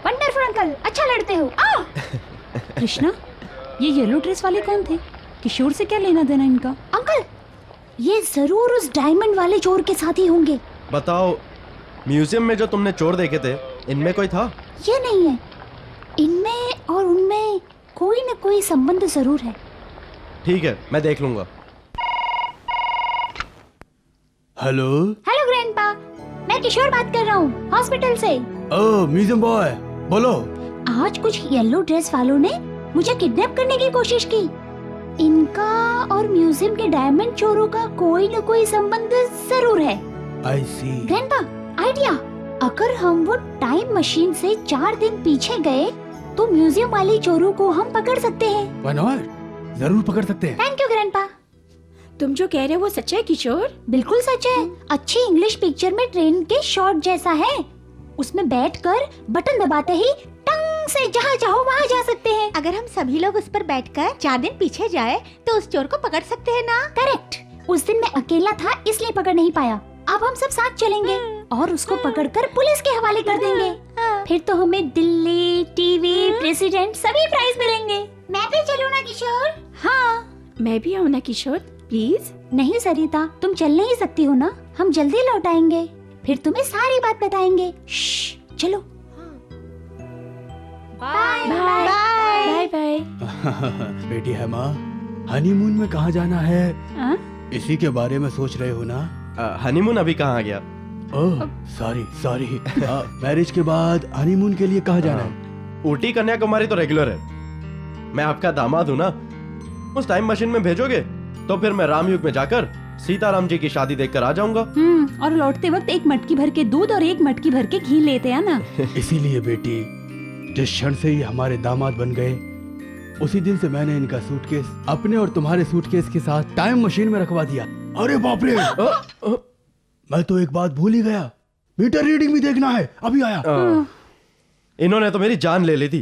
वंडरफुल अंकल, अच्छा लड़ते हो। कृष्णा, ये येलो ड्रेस वाले कौन थे? किशोर से क्या लेना देना इनका? अंकल, ये जरूर उस डायमंड वाले चोर के साथ ही होंगे। बताओ, म्यूजियम में जो तुमने चोर देखे थे, इनमें कोई था? ये नहीं है, इनमें और उनमें कोई न कोई संबंध जरूर है। ठीक है, मैं देख लूंगा। हेलो। हेलो ग्रैंडपा, मैं किशोर बात कर रहा हूँ, हॉस्पिटल से। ओह, म्यूजियम बॉय, बोलो। आज कुछ येलो ड्रेस वालों ने मुझे किडनैप करने की कोशिश की। इनका और म्यूजियम के डायमंड चोरों का कोई न कोई संबंध जरूर है। आई सी। ग्रैंडपा, आइडिया, अगर हम वो टाइम मशीन से 4 दिन पीछे गए तो म्यूजियम वाले चोरों को हम पकड़ सकते हैं। Why not? जरूर पकड़ सकते हैं। Thank you grandpa. तुम जो कह रहे हो वो सच है किशोर? बिल्कुल सच है। अच्छी इंग्लिश पिक्चर में ट्रेन के शॉट जैसा है। उसमें बैठकर बटन दबाते ही टंग से जहाँ चाहो वहाँ जा सकते हैं। अगर हम सभी लोग उस पर बैठकर 4 दिन पीछे जाए तो उस चोर को पकड़ सकते हैं ना? करेक्ट। उस दिन मैं अकेला था इसलिए पकड़ नहीं पाया। अब हम सब साथ चलेंगे और उसको पकड़कर पुलिस के हवाले कर देंगे। फिर तो हमें दिल्ली, टीवी, प्रेसिडेंट सभी प्राइज मिलेंगे। मैं भी चलूँ ना किशोर? हाँ। मैं भी आऊँ ना किशोर, प्लीज? नहीं सरिता, तुम चल नहीं सकती हो ना, हम जल्दी लौट आएंगे, फिर तुम्हें सारी बात बताएंगे। चलो। Bye bye bye. बेटी हेमा, हनीमून में कहाँ जाना है? इसी के बारे में सोच रहे हो ना? हनीमून अभी कहाँ गया? ओह सॉरी मैरिज के बाद हनीमून के लिए कहाँ जाना है? ऊटी कन्याकुमारी तो रेगुलर है। मैं आपका दामाद हूँ ना, उस टाइम मशीन में भेजोगे तो फिर मैं रामयुग में जाकर सीताराम जी की शादी देखकर आ जाऊंगा। और लौटते वक्त एक मटकी भर के दूध और एक मटकी भर के घी लेते हैं ना। इसीलिए बेटी, जिस क्षण से ही हमारे दामाद बन गए, उसी दिन से मैंने इनका सूटकेस अपने और तुम्हारे सूटकेस के साथ टाइम मशीन में रखवा दिया। अरे बाप रे, मैं तो एक बात भूल ही गया, मीटर रीडिंग भी देखना है, अभी आया। इन्होंने तो मेरी जान ले ली थी।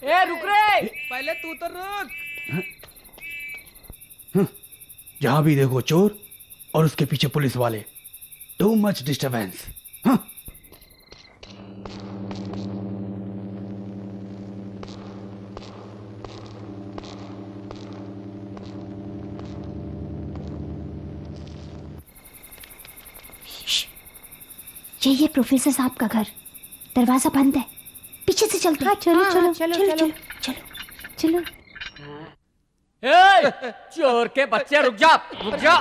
ए रुक रे, पहले तू तो रुक। जहां भी देखो चोर और उसके पीछे पुलिस वाले, टू मच डिस्टर्बेंस। ये प्रोफेसर साहब का घर, दरवाजा बंद है, पीछे से चलते। हाँ, चलो चलो चलो चलो चलो चलो चलो। ए, चोर के बच्चे रुक जा।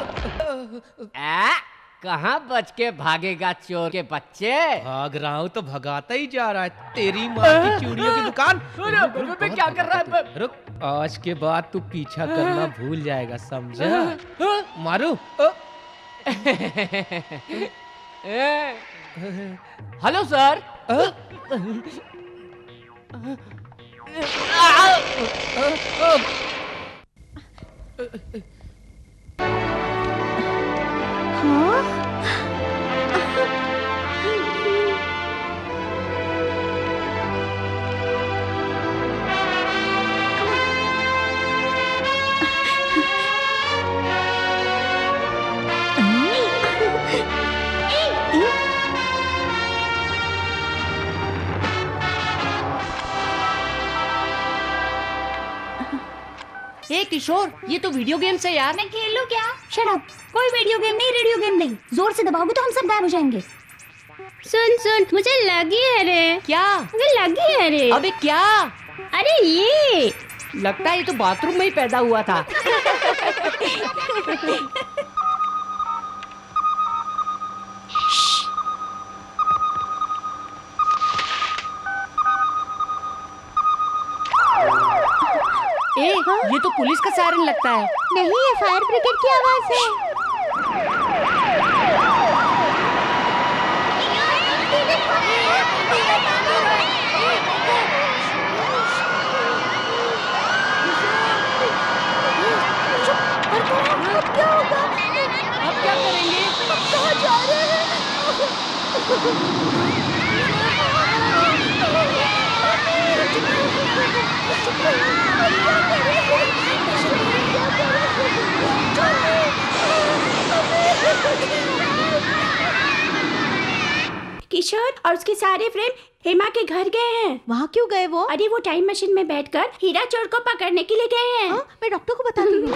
कहाँ बच के भागेगा चोर के बच्चे? भाग रहा हूँ तो भगाता ही जा रहा है, तेरी माँ की चूड़ियों की दुकान। क्या कर रहा है? रुक, आज के बाद तू पीछा करना भूल जाएगा, समझा? मारू। Hello sir. ए किशोर, ये तो वीडियो गेम से यार। मैं खेल लूं क्या? शट अप, कोई वीडियो गेम नहीं, रेडियो गेम नहीं। जोर से दबाओगे तो हम सब गायब हो जाएंगे। सुन सुन, मुझे लगी है रे। क्या? मुझे लगी है रे। अबे क्या? अरे ये लगता है ये तो बाथरूम में ही पैदा हुआ था। ये तो पुलिस का सायरन लगता है। नहीं, ये फायर ब्रिगेड की आवाज है। अब क्या करेंगे? कहाँ जा रहे हैं? किशोर और उसके सारे फ्रेंड हेमा के घर गए हैं। वहाँ क्यों गए वो? अरे वो टाइम मशीन में बैठकर हीरा चोर को पकड़ने के लिए गए हैं। मैं डॉक्टर को बताती हूँ।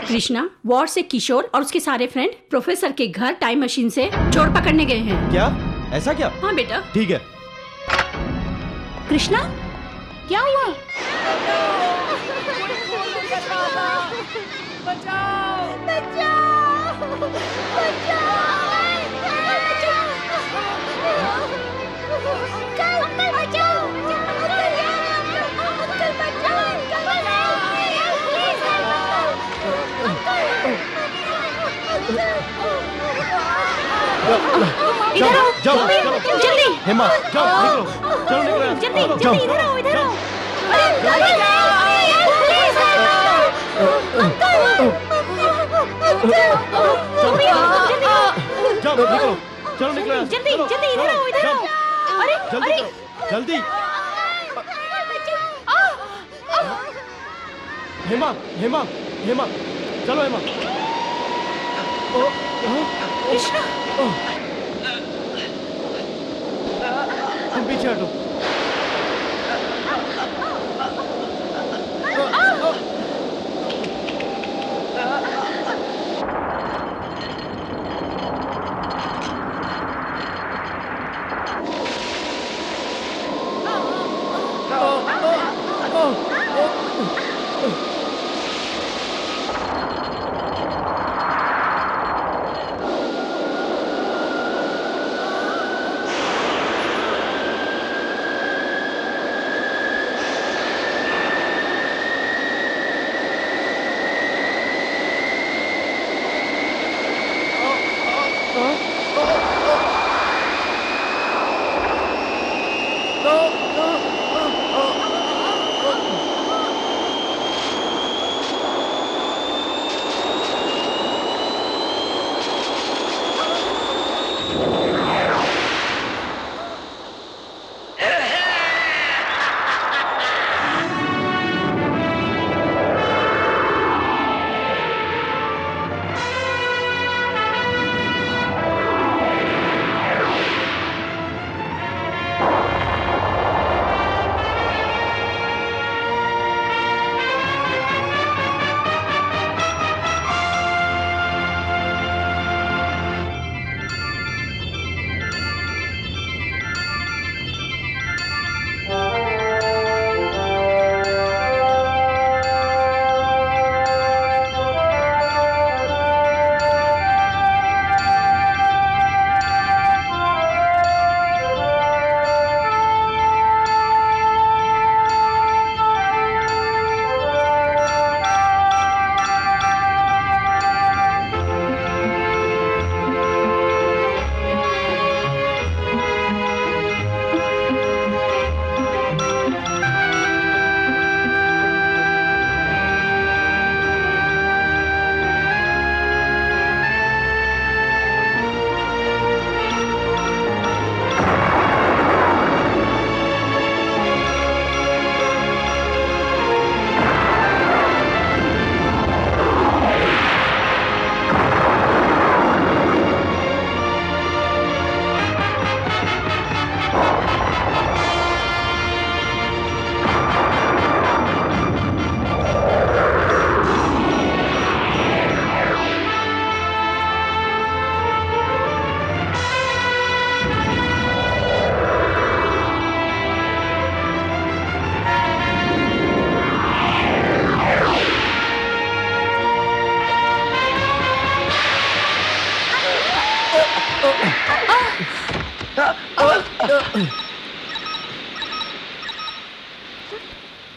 कृष्णा, वॉर से किशोर और उसके सारे फ्रेंड प्रोफेसर के घर टाइम मशीन से चोर पकड़ने गए हैं। क्या? ऐसा क्या? हाँ बेटा। ठीक है। कृष्णा, क्या हुआ? जाओ जाओ जल्दी। हेमा जाओ, निकलो, चलो निकलो, जल्दी जल्दी, इधर आओ, इधर आओ। जाओ निकलो, चलो निकलो, जल्दी जल्दी, इधर आओ, इधर आओ। जल्दी करो, जल्दी। हेमा हेमा हेमा, चलो हेमा। कृष्णा, तुम पीछे हटो।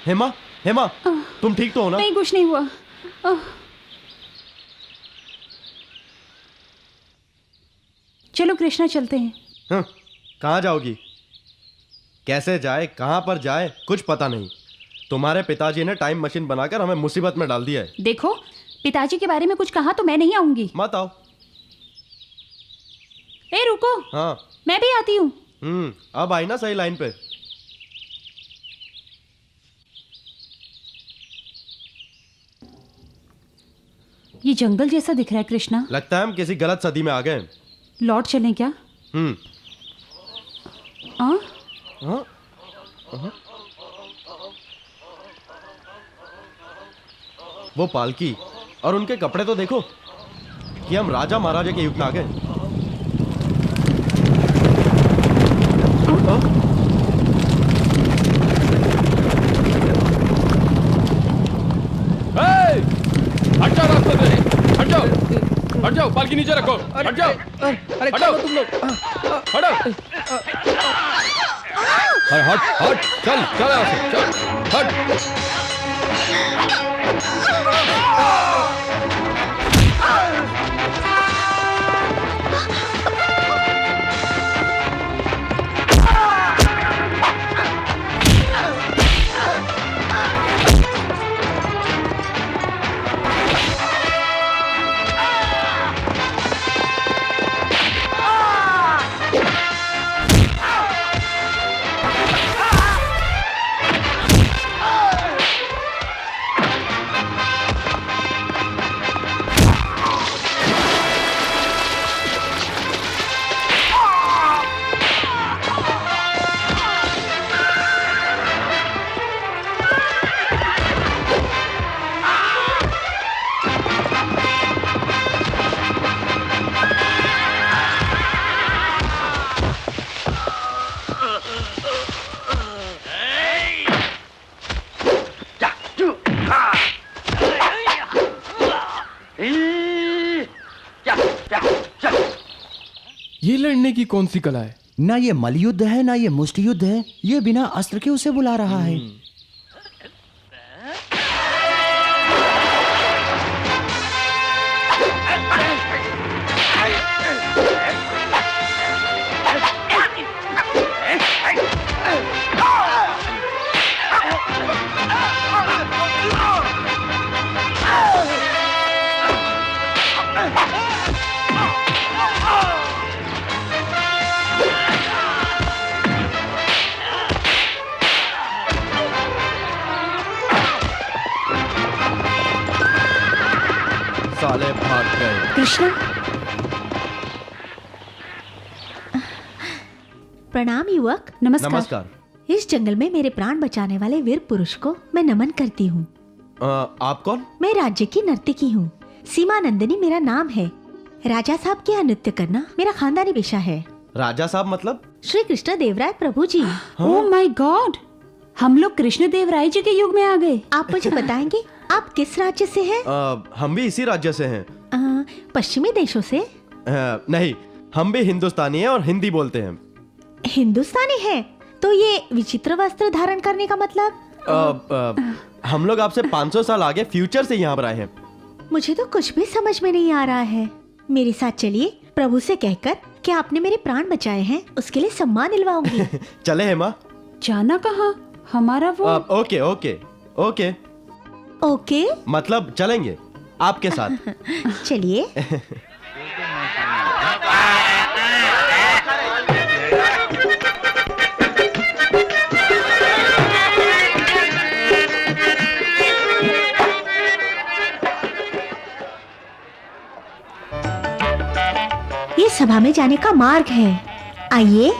हेमा हेमा, तुम ठीक तो हो ना? नहीं, कुछ नहीं हुआ। चलो कृष्णा, चलते हैं। हाँ, कहाँ जाओगी? कैसे जाए, कहाँ पर जाए, कुछ पता नहीं। तुम्हारे पिताजी ने टाइम मशीन बनाकर हमें मुसीबत में डाल दिया है। देखो, पिताजी के बारे में कुछ कहा तो मैं नहीं आऊंगी। मत आओ। ए रुको, हाँ, मैं भी आती हूँ। अब आई ना सही लाइन पे। ये जंगल जैसा दिख रहा है कृष्णा। लगता है हम किसी गलत सदी में आ गए। लौट चलें क्या? हाँ? वो पालकी और उनके कपड़े तो देखो, कि हम राजा महाराजा के युग में आ गए। हट जाओ रास्ते से, हट जाओ, हट जाओ, पालकी नीचे रखो, हट जाओ, हटाओ तुम लोग, हटो, हट हट, चल चल यहाँ से, चल हट। ये लड़ने की कौन सी कला है? ना ये मलयुद्ध है ना ये मुष्टि युद्ध है, ये बिना अस्त्र के उसे बुला रहा है। साले भाग गए। कृष्णा, प्रणाम युवक। नमस्कार। इस जंगल में मेरे प्राण बचाने वाले वीर पुरुष को मैं नमन करती हूँ। आप कौन? मैं राज्य की नर्तकी हूँ, सीमा नंदिनी मेरा नाम है। राजा साहब के यहाँ नृत्य करना मेरा खानदानी पेशा है। राजा साहब मतलब? श्री कृष्ण देवराय प्रभु जी। ओह माय गॉड, हम लोग कृष्ण देव राय जी के युग में आ गए। आप मुझे बताएंगे आप किस राज्य से हैं? हम भी इसी राज्य से हैं। पश्चिमी देशों से? नहीं, हम भी हिंदुस्तानी हैं और हिंदी बोलते हैं। हिंदुस्तानी है तो ये विचित्र वस्त्र धारण करने का मतलब? हम लोग आपसे 500 साल आगे फ्यूचर से यहाँ पर आए हैं। मुझे तो कुछ भी समझ में नहीं आ रहा है। मेरे साथ चलिए, प्रभु से कहकर कि आपने मेरे प्राण बचाए हैं उसके लिए सम्मान दिलवाऊंगी। चले हेमा। जाना कहाँ? हमारा वो ओके ओके ओके ओके मतलब चलेंगे आपके साथ। चलिए। ये सभा में जाने का मार्ग है, आइए।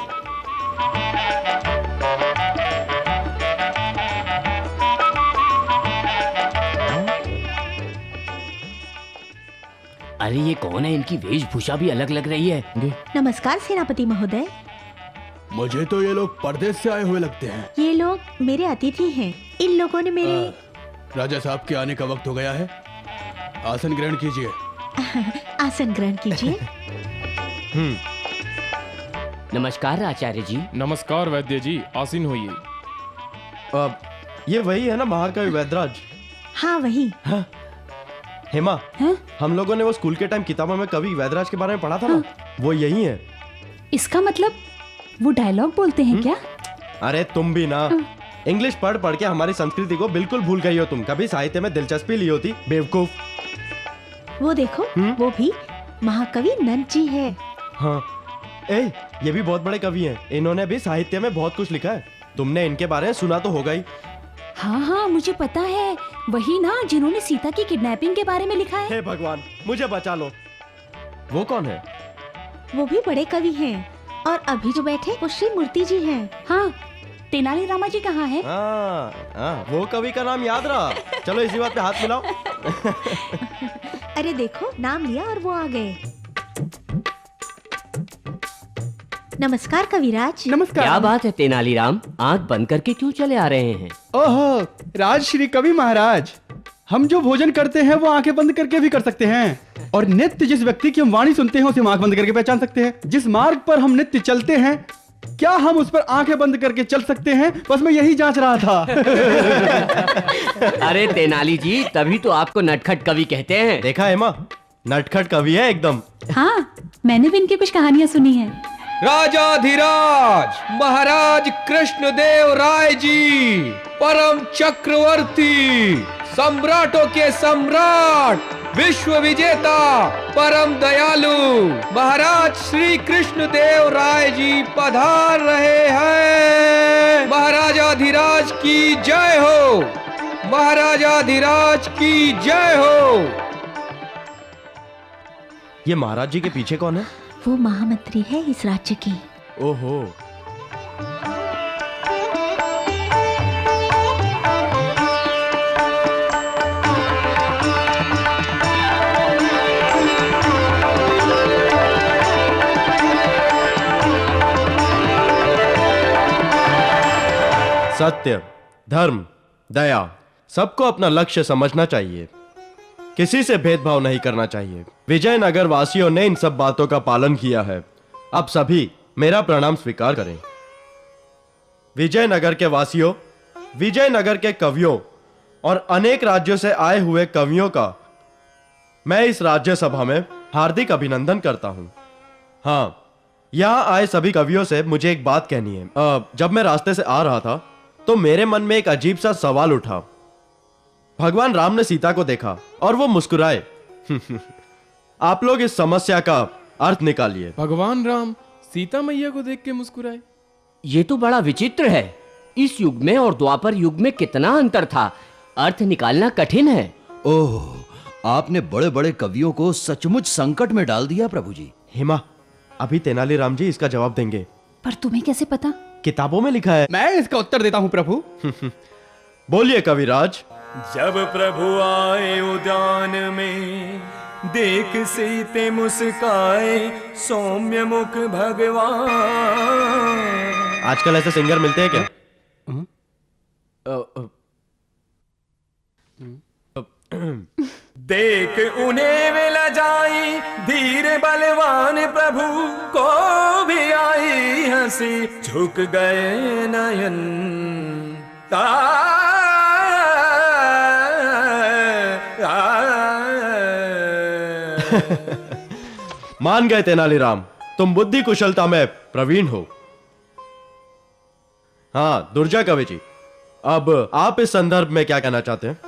अरे ये कौन है? इनकी वेशभूषा भी अलग लग रही है। नमस्कार सेनापति महोदय। मुझे तो ये लोग परदेश से आए हुए लगते हैं। ये लोग मेरे अतिथि हैं। इन लोगों ने मेरे राजा साहब के आने का वक्त हो गया है, आसन ग्रहण कीजिए। आसन ग्रहण कीजिए। नमस्कार आचार्य जी। नमस्कार वैद्य जी, आसीन होइए। ये वही है ना महाकवि वैद्यराज? हाँ वही। हाँ। हेमा, हम लोगों ने वो स्कूल के टाइम किताबों में कवि वैद्यराज के बारे में पढ़ा था ना, वो यही है। इसका मतलब वो डायलॉग बोलते हैं क्या? अरे तुम भी ना इंग्लिश पढ़ पढ़ के हमारी संस्कृति को बिल्कुल भूल गई हो तुम। कभी साहित्य में दिलचस्पी ली होती, बेवकूफ। वो देखो, वो भी महाकवि नंद जी है। हाँ, ये भी बहुत बड़े कवि हैं। इन्होंने भी साहित्य में बहुत कुछ लिखा है। तुमने इनके बारे में सुना तो होगा ही। हाँ, मुझे पता है, वही ना जिन्होंने सीता की किडनैपिंग के बारे में लिखा है। हे भगवान, मुझे बचा लो। वो कौन है? वो भी बड़े कवि हैं और अभी जो बैठे वो श्री मूर्ति जी हैं। हाँ, तेनाली रामा जी कहाँ है? वो कवि का नाम याद रहा। चलो इसी बात पे हाथ मिलाओ। अरे देखो, नाम लिया और वो आ गए। नमस्कार कविराज। नमस्कार। क्या बात है तेनालीराम, आंख बंद करके क्यों चले आ रहे हैं? ओहो, राज श्री कवि महाराज, हम जो भोजन करते हैं वो आंखें बंद करके भी कर सकते हैं, और नित्य जिस व्यक्ति की हम वाणी सुनते हैं उसे हम आंख बंद करके पहचान सकते हैं। जिस मार्ग पर हम नित्य चलते हैं, क्या हम उस पर आंखें बंद करके चल सकते हैं? बस मैं यही जांच रहा था। अरे तेनाली जी, तभी तो आपको नटखट कवि कहते हैं। देखा है माँ, नटखट कवि है एकदम। हाँ, मैंने भी इनकी कुछ कहानियां सुनी हैं। राजाधिराज महाराज कृष्णदेव राय जी, परम चक्रवर्ती, सम्राटों के सम्राट, विश्व विजेता, परम दयालु महाराज श्री कृष्णदेव राय जी पधार रहे हैं। महाराजाधिराज की जय हो, महाराजाधिराज की जय हो। ये महाराज जी के पीछे कौन है? वो महामंत्री है इस राज्य की। ओहो। सत्य, धर्म, दया, सबको अपना लक्ष्य समझना चाहिए। किसी से भेदभाव नहीं करना चाहिए। विजयनगर वासियों ने इन सब बातों का पालन किया है। अब सभी मेरा प्रणाम स्वीकार करें। विजयनगर के वासियों, विजयनगर के कवियों और अनेक राज्यों से आए हुए कवियों का मैं इस राज्यसभा में हार्दिक अभिनंदन करता हूं। हाँ, यहां आए सभी कवियों से मुझे एक बात कहनी है। जब मैं रास्ते से आ रहा था तो मेरे मन में एक अजीब सा सवाल उठा। भगवान राम ने सीता को देखा और वो मुस्कुराए। आप लोग इस समस्या का अर्थ निकालिए। भगवान राम सीता मैया को देख के मुस्कुराए? ये तो बड़ा विचित्र है। इस युग में और द्वापर युग में कितना अंतर था, अर्थ निकालना कठिन है। ओह, आपने बड़े बड़े कवियों को सचमुच संकट में डाल दिया प्रभु जी। हेमा, अभी तेनालीराम जी इसका जवाब देंगे। पर तुम्हें कैसे पता? किताबों में लिखा है। मैं इसका उत्तर देता हूँ प्रभु। बोलिए कविराज। जब प्रभु आए उद्यान में, देख सीते मुस्काए सौम्य मुख भगवान। आजकल ऐसे सिंगर मिलते हैं क्या? देख उन्हें वे लजाई धीरे बलवान, प्रभु को भी आई हंसी, झुक गए नयन। मान गए तेनालीराम, तुम बुद्धि कुशलता में प्रवीण हो। हाँ दुर्जा कवि जी, अब आप इस संदर्भ में क्या कहना चाहते हैं?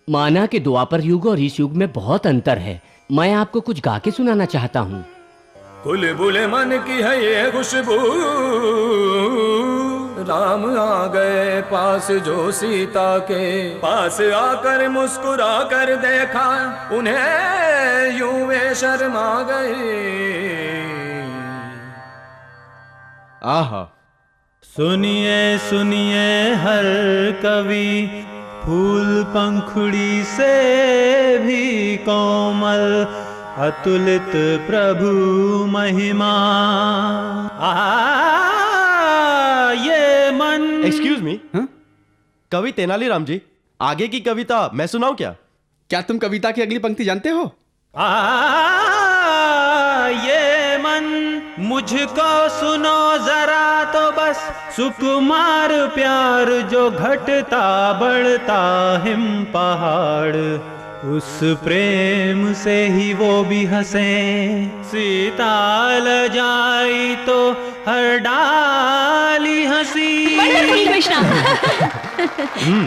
माना कि द्वापर युग और इस युग में बहुत अंतर है। मैं आपको कुछ गा के सुनाना चाहता हूँ। बुलबुल मन की है ये खुशबू, राम आ गए पास जो सीता के, पास आकर मुस्कुरा कर देखा उन्हें, यूं वे शर्मा गए। आहा। सुनिए सुनिए हर कवि, फूल पंखुड़ी से भी कोमल, अतुलित प्रभु महिमा। ये मन। एक्सक्यूज मी, कवि तेनालीराम जी, आगे की कविता मैं सुनाऊं क्या? क्या तुम कविता की अगली पंक्ति जानते हो? ये मन मुझको सुनो जरा तो बस, सुकुमार प्यार जो घटता बढ़ता हिम पहाड़, उस प्रेम से ही वो भी हंसे, सीता ल जाई तो हर डाली हंसी।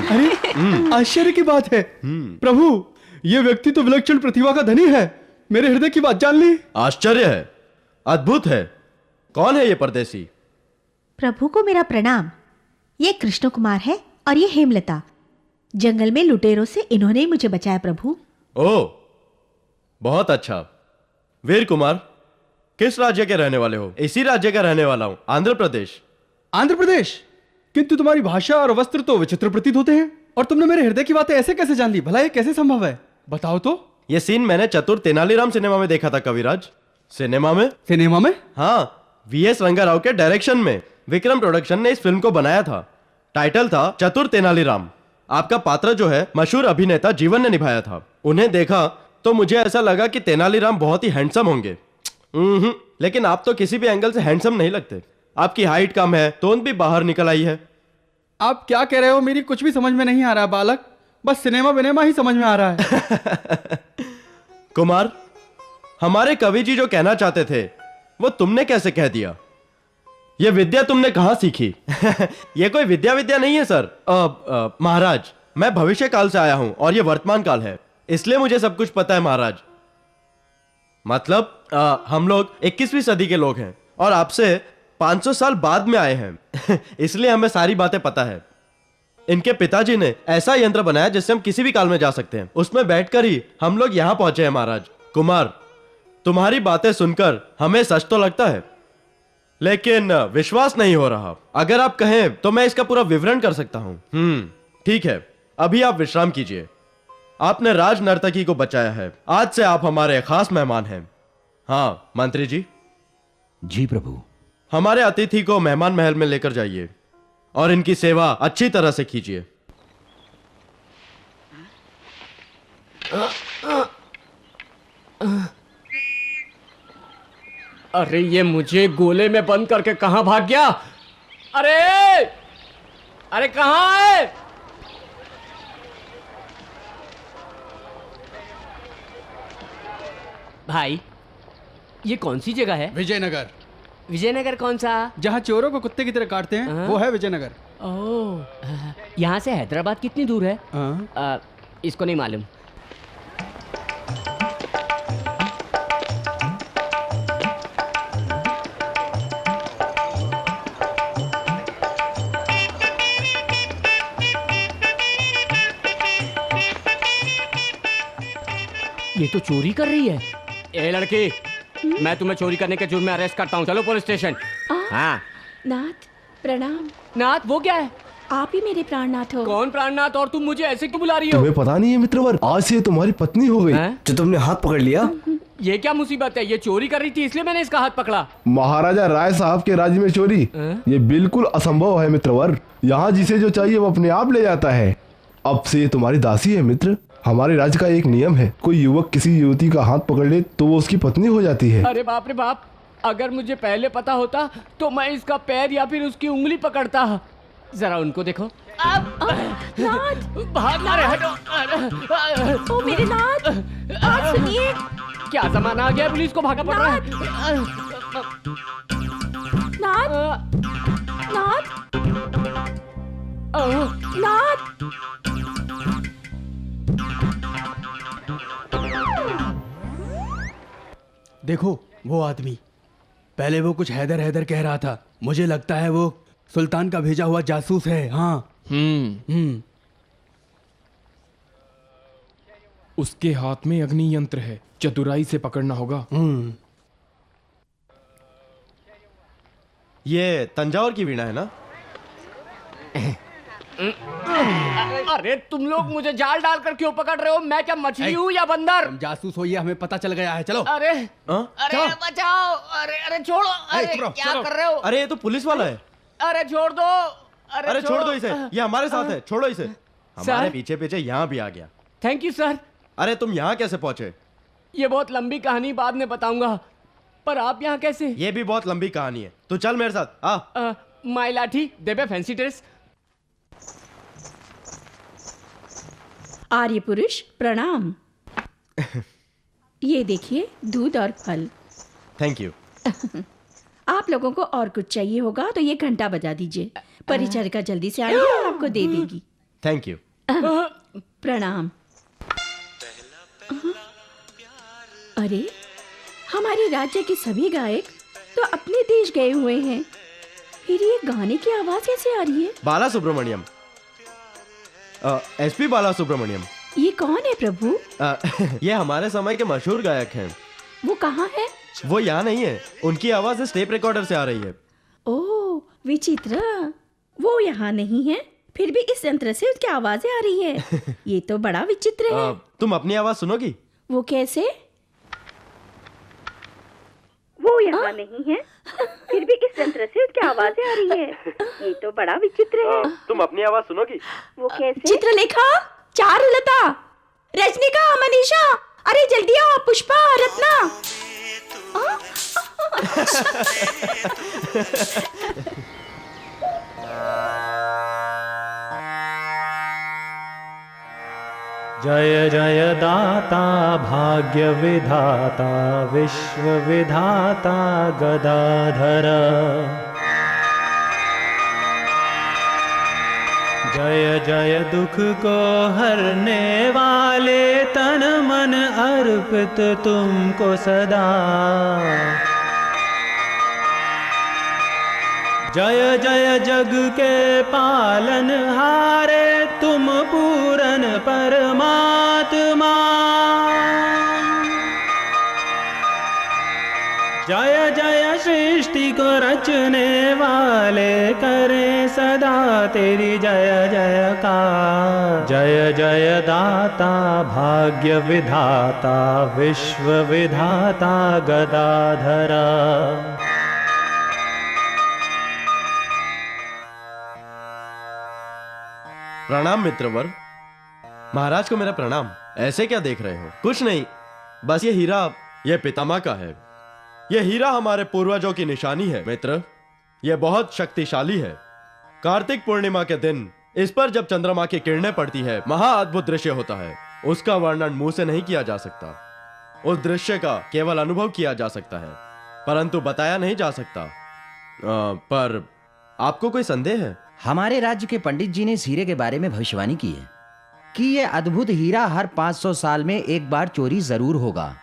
अरे आश्चर्य की बात है प्रभु, ये व्यक्ति तो विलक्षण प्रतिभा का धनी है। मेरे हृदय की बात जान ली। आश्चर्य है, अद्भुत है। कौन है ये परदेसी? प्रभु को मेरा प्रणाम। ये कृष्ण कुमार है और ये हेमलता। जंगल में लुटेरों से इन्होंने ही मुझे बचाया प्रभु। ओह, बहुत अच्छा। वीर कुमार, किस राज्य के रहने वाले हो? इसी राज्य का रहने वाला हूं, आंध्र प्रदेश। आंध्र प्रदेश? किंतु तुम्हारी भाषा और वस्त्र तो विचित्र प्रतीत होते हैं। और तुमने मेरे हृदय की बातें ऐसे कैसे जान ली? भला ये कैसे संभव है? बताओ तो। ये सीन मैंने चतुर तेनालीराम सिनेमा में देखा था कविराज। सिनेमा में? सिनेमा में? हाँ, वीएस रंगाराव के डायरेक्शन में विक्रम प्रोडक्शन ने इस फिल्म को बनाया था। टाइटल था चतुर तेनालीराम। आपका पात्र जो है मशहूर अभिनेता जीवन ने निभाया था। उन्हें देखा तो मुझे ऐसा लगा कि तेनालीराम बहुत ही हैंडसम होंगे। लेकिन आप तो किसी भी एंगल से हैंडसम नहीं लगते। आपकी हाइट कम है, टोन भी बाहर निकल आई है। आप क्या कह रहे हो? मेरी कुछ भी समझ में नहीं आ रहा बालक। बस सिनेमा विनेमा ही समझ में आ रहा है। कुमार, हमारे कवि जी जो कहना चाहते थे वो तुमने कैसे कह दिया? ये विद्या तुमने कहां सीखी? ये कोई विद्या नहीं है सर। महाराज, मैं भविष्य काल से आया हूं और ये वर्तमान काल है, इसलिए मुझे सब कुछ पता है महाराज। मतलब हम लोग 21वीं सदी के लोग हैं और आपसे 500 साल बाद में आए हैं। इसलिए हमें सारी बातें पता है। इनके पिताजी ने ऐसा यंत्र बनाया जिससे हम किसी भी काल में जा सकते हैं। उसमें बैठकर ही हम लोग यहां पहुंचे हैं महाराज। कुमार, तुम्हारी बातें सुनकर हमें सच तो लगता है, लेकिन विश्वास नहीं हो रहा। अगर आप कहें तो मैं इसका पूरा विवरण कर सकता हूं। ठीक है, अभी आप विश्राम कीजिए। आपने राज नर्तकी को बचाया है। आज से आप हमारे खास मेहमान हैं। हाँ मंत्री जी। जी प्रभु। हमारे अतिथि को मेहमान महल में लेकर जाइए और इनकी सेवा अच्छी तरह से कीजिए। अरे ये मुझे गोले में बंद करके कहां भाग गया? अरे अरे कहां है? भाई ये कौन सी जगह है? विजयनगर। विजयनगर कौन सा? जहाँ चोरों को कुत्ते की तरह काटते हैं वो है विजयनगर। ओह, यहाँ से हैदराबाद कितनी दूर है? इसको नहीं मालूम। ये तो चोरी कर रही है। ए लड़की, मैं तुम्हें चोरी करने के जुर्म में अरेस्ट करता हूँ। चलो पुलिस स्टेशन। हाँ। नाथ प्रणाम। नाथ वो क्या है? आप ही मेरे प्राणनाथ हो। कौन प्राणनाथ? और तुम मुझे ऐसे क्यों बुला रही हो? तुम्हें पता नहीं है मित्रवर, आज से तुम्हारी पत्नी हो गई जो तुमने हाथ पकड़ लिया। ये क्या मुसीबत है? ये चोरी कर रही थी इसलिए मैंने इसका हाथ पकड़ा। महाराजा राय साहब के राज्य में चोरी ये बिल्कुल असंभव है मित्रवर। यहाँ जिसे जो चाहिए वो अपने आप ले जाता है। अब से ये तुम्हारी दासी है मित्र। हमारे राज्य का एक नियम है, कोई युवक किसी युवती का हाथ पकड़ ले तो वो उसकी पत्नी हो जाती है। अरे बाप रे बाप, अगर मुझे पहले पता होता तो मैं इसका पैर या फिर उसकी उंगली पकड़ता। जरा उनको देखो। भाग रहे, हटो। ओ मेरे नाथ, नाथ सुनिए। क्या जमाना आ गया, पुलिस को भागा पड़ रहा है। नाथ, नाथ, नाथ। देखो वो आदमी, पहले वो कुछ हैदर हैदर कह रहा था। मुझे लगता है वो सुल्तान का भेजा हुआ जासूस है। हाँ। उसके हाथ में अग्नि यंत्र है, चतुराई से पकड़ना होगा। ये तंजावर की वीणा है ना? अरे तुम लोग मुझे जाल डालकर क्यों पकड़ रहे हो? मैं क्या मछली हूँ या बंदर? जासूस हो ये हमें पता चल गया है। चलो। अरे अरे बचाओ। अरे छोड़ो। अरे क्या कर रहे हो? अरे ये तो पुलिस वाला है। अरे छोड़ दो। अरे छोड़ दो इसे, ये हमारे साथ है। छोड़ो इसे। हमारे पीछे पीछे यहाँ भी आ गया। Thank you sir. अरे तुम यहाँ कैसे पहुँचे? ये बहुत लंबी कहानी, बाद में बताऊंगा। पर आप यहाँ कैसे? ये भी बहुत लंबी कहानी है। तू चल मेरे साथ आ। माई लाठी देबे फैंसी ड्रेस। आर्य पुरुष प्रणाम। ये देखिए दूध और फल। Thank you. आप लोगों को और कुछ चाहिए होगा तो ये घंटा बजा दीजिए। परिचारिका जल्दी से आएगी और आपको दे देगी। Thank you. प्रणाम। अरे हमारे राज्य के सभी गायक तो अपने देश गए हुए हैं, फिर ये गाने की आवाज कैसे आ रही है? बाला सुब्रमण्यम, एसपी बाला सुब्रमण्यम। ये कौन है प्रभु? ये हमारे समय के मशहूर गायक हैं। वो कहाँ है? वो यहाँ नहीं है, उनकी आवाज इस टेप रिकॉर्डर से आ रही है। ओह विचित्र, वो यहाँ नहीं है फिर भी इस यंत्र से उसकी आवाजें आ रही है। ये तो बड़ा विचित्र है। तुम अपनी आवाज सुनोगी? वो कैसे? वो यहाँ नहीं है फिर भी इस यंत्र से उसकी आवाजें आ रही है। ये तो बड़ा विचित्र है। तुम अपनी आवाज सुनोगी? वो कैसे? चित्रलेखा, चारुलता, रजनिका, मनीषा, अरे जल्दी आओ। पुष्पा, रत्ना। जय जय दाता भाग्य विधाता विश्व विधाता गदाधर। जय जय दुख को हरने वाले तन मन अर्पित तुमको सदा। जय जय जग के पालन हारे तुम पूरन परमात्मा। जय जय सृष्टि को रचने वाले करें सदा तेरी जय जयकार। जय जय दाता भाग्य विधाता विश्व विधाता गदाधरा। प्रणाम मित्रवर। महाराज को मेरा प्रणाम। ऐसे क्या देख रहे हो? कुछ नहीं, बस ये हीरा ये पितामह का है। ये हीरा हमारे पूर्वजों की निशानी है मित्र। ये बहुत शक्तिशाली है। कार्तिक पूर्णिमा के दिन इस पर जब चंद्रमा की किरणें पड़ती है, महा अद्भुत दृश्य होता है। उसका वर्णन मुंह से नहीं किया जा सकता। उस दृश्य का केवल अनुभव किया जा सकता है, परंतु बताया नहीं जा सकता। पर आपको कोई संदेह है? हमारे राज्य के पंडित जी ने इस हीरे के बारे में भविष्यवाणी की है कि यह अद्भुत हीरा हर 500 साल में एक बार चोरी जरूर होगा।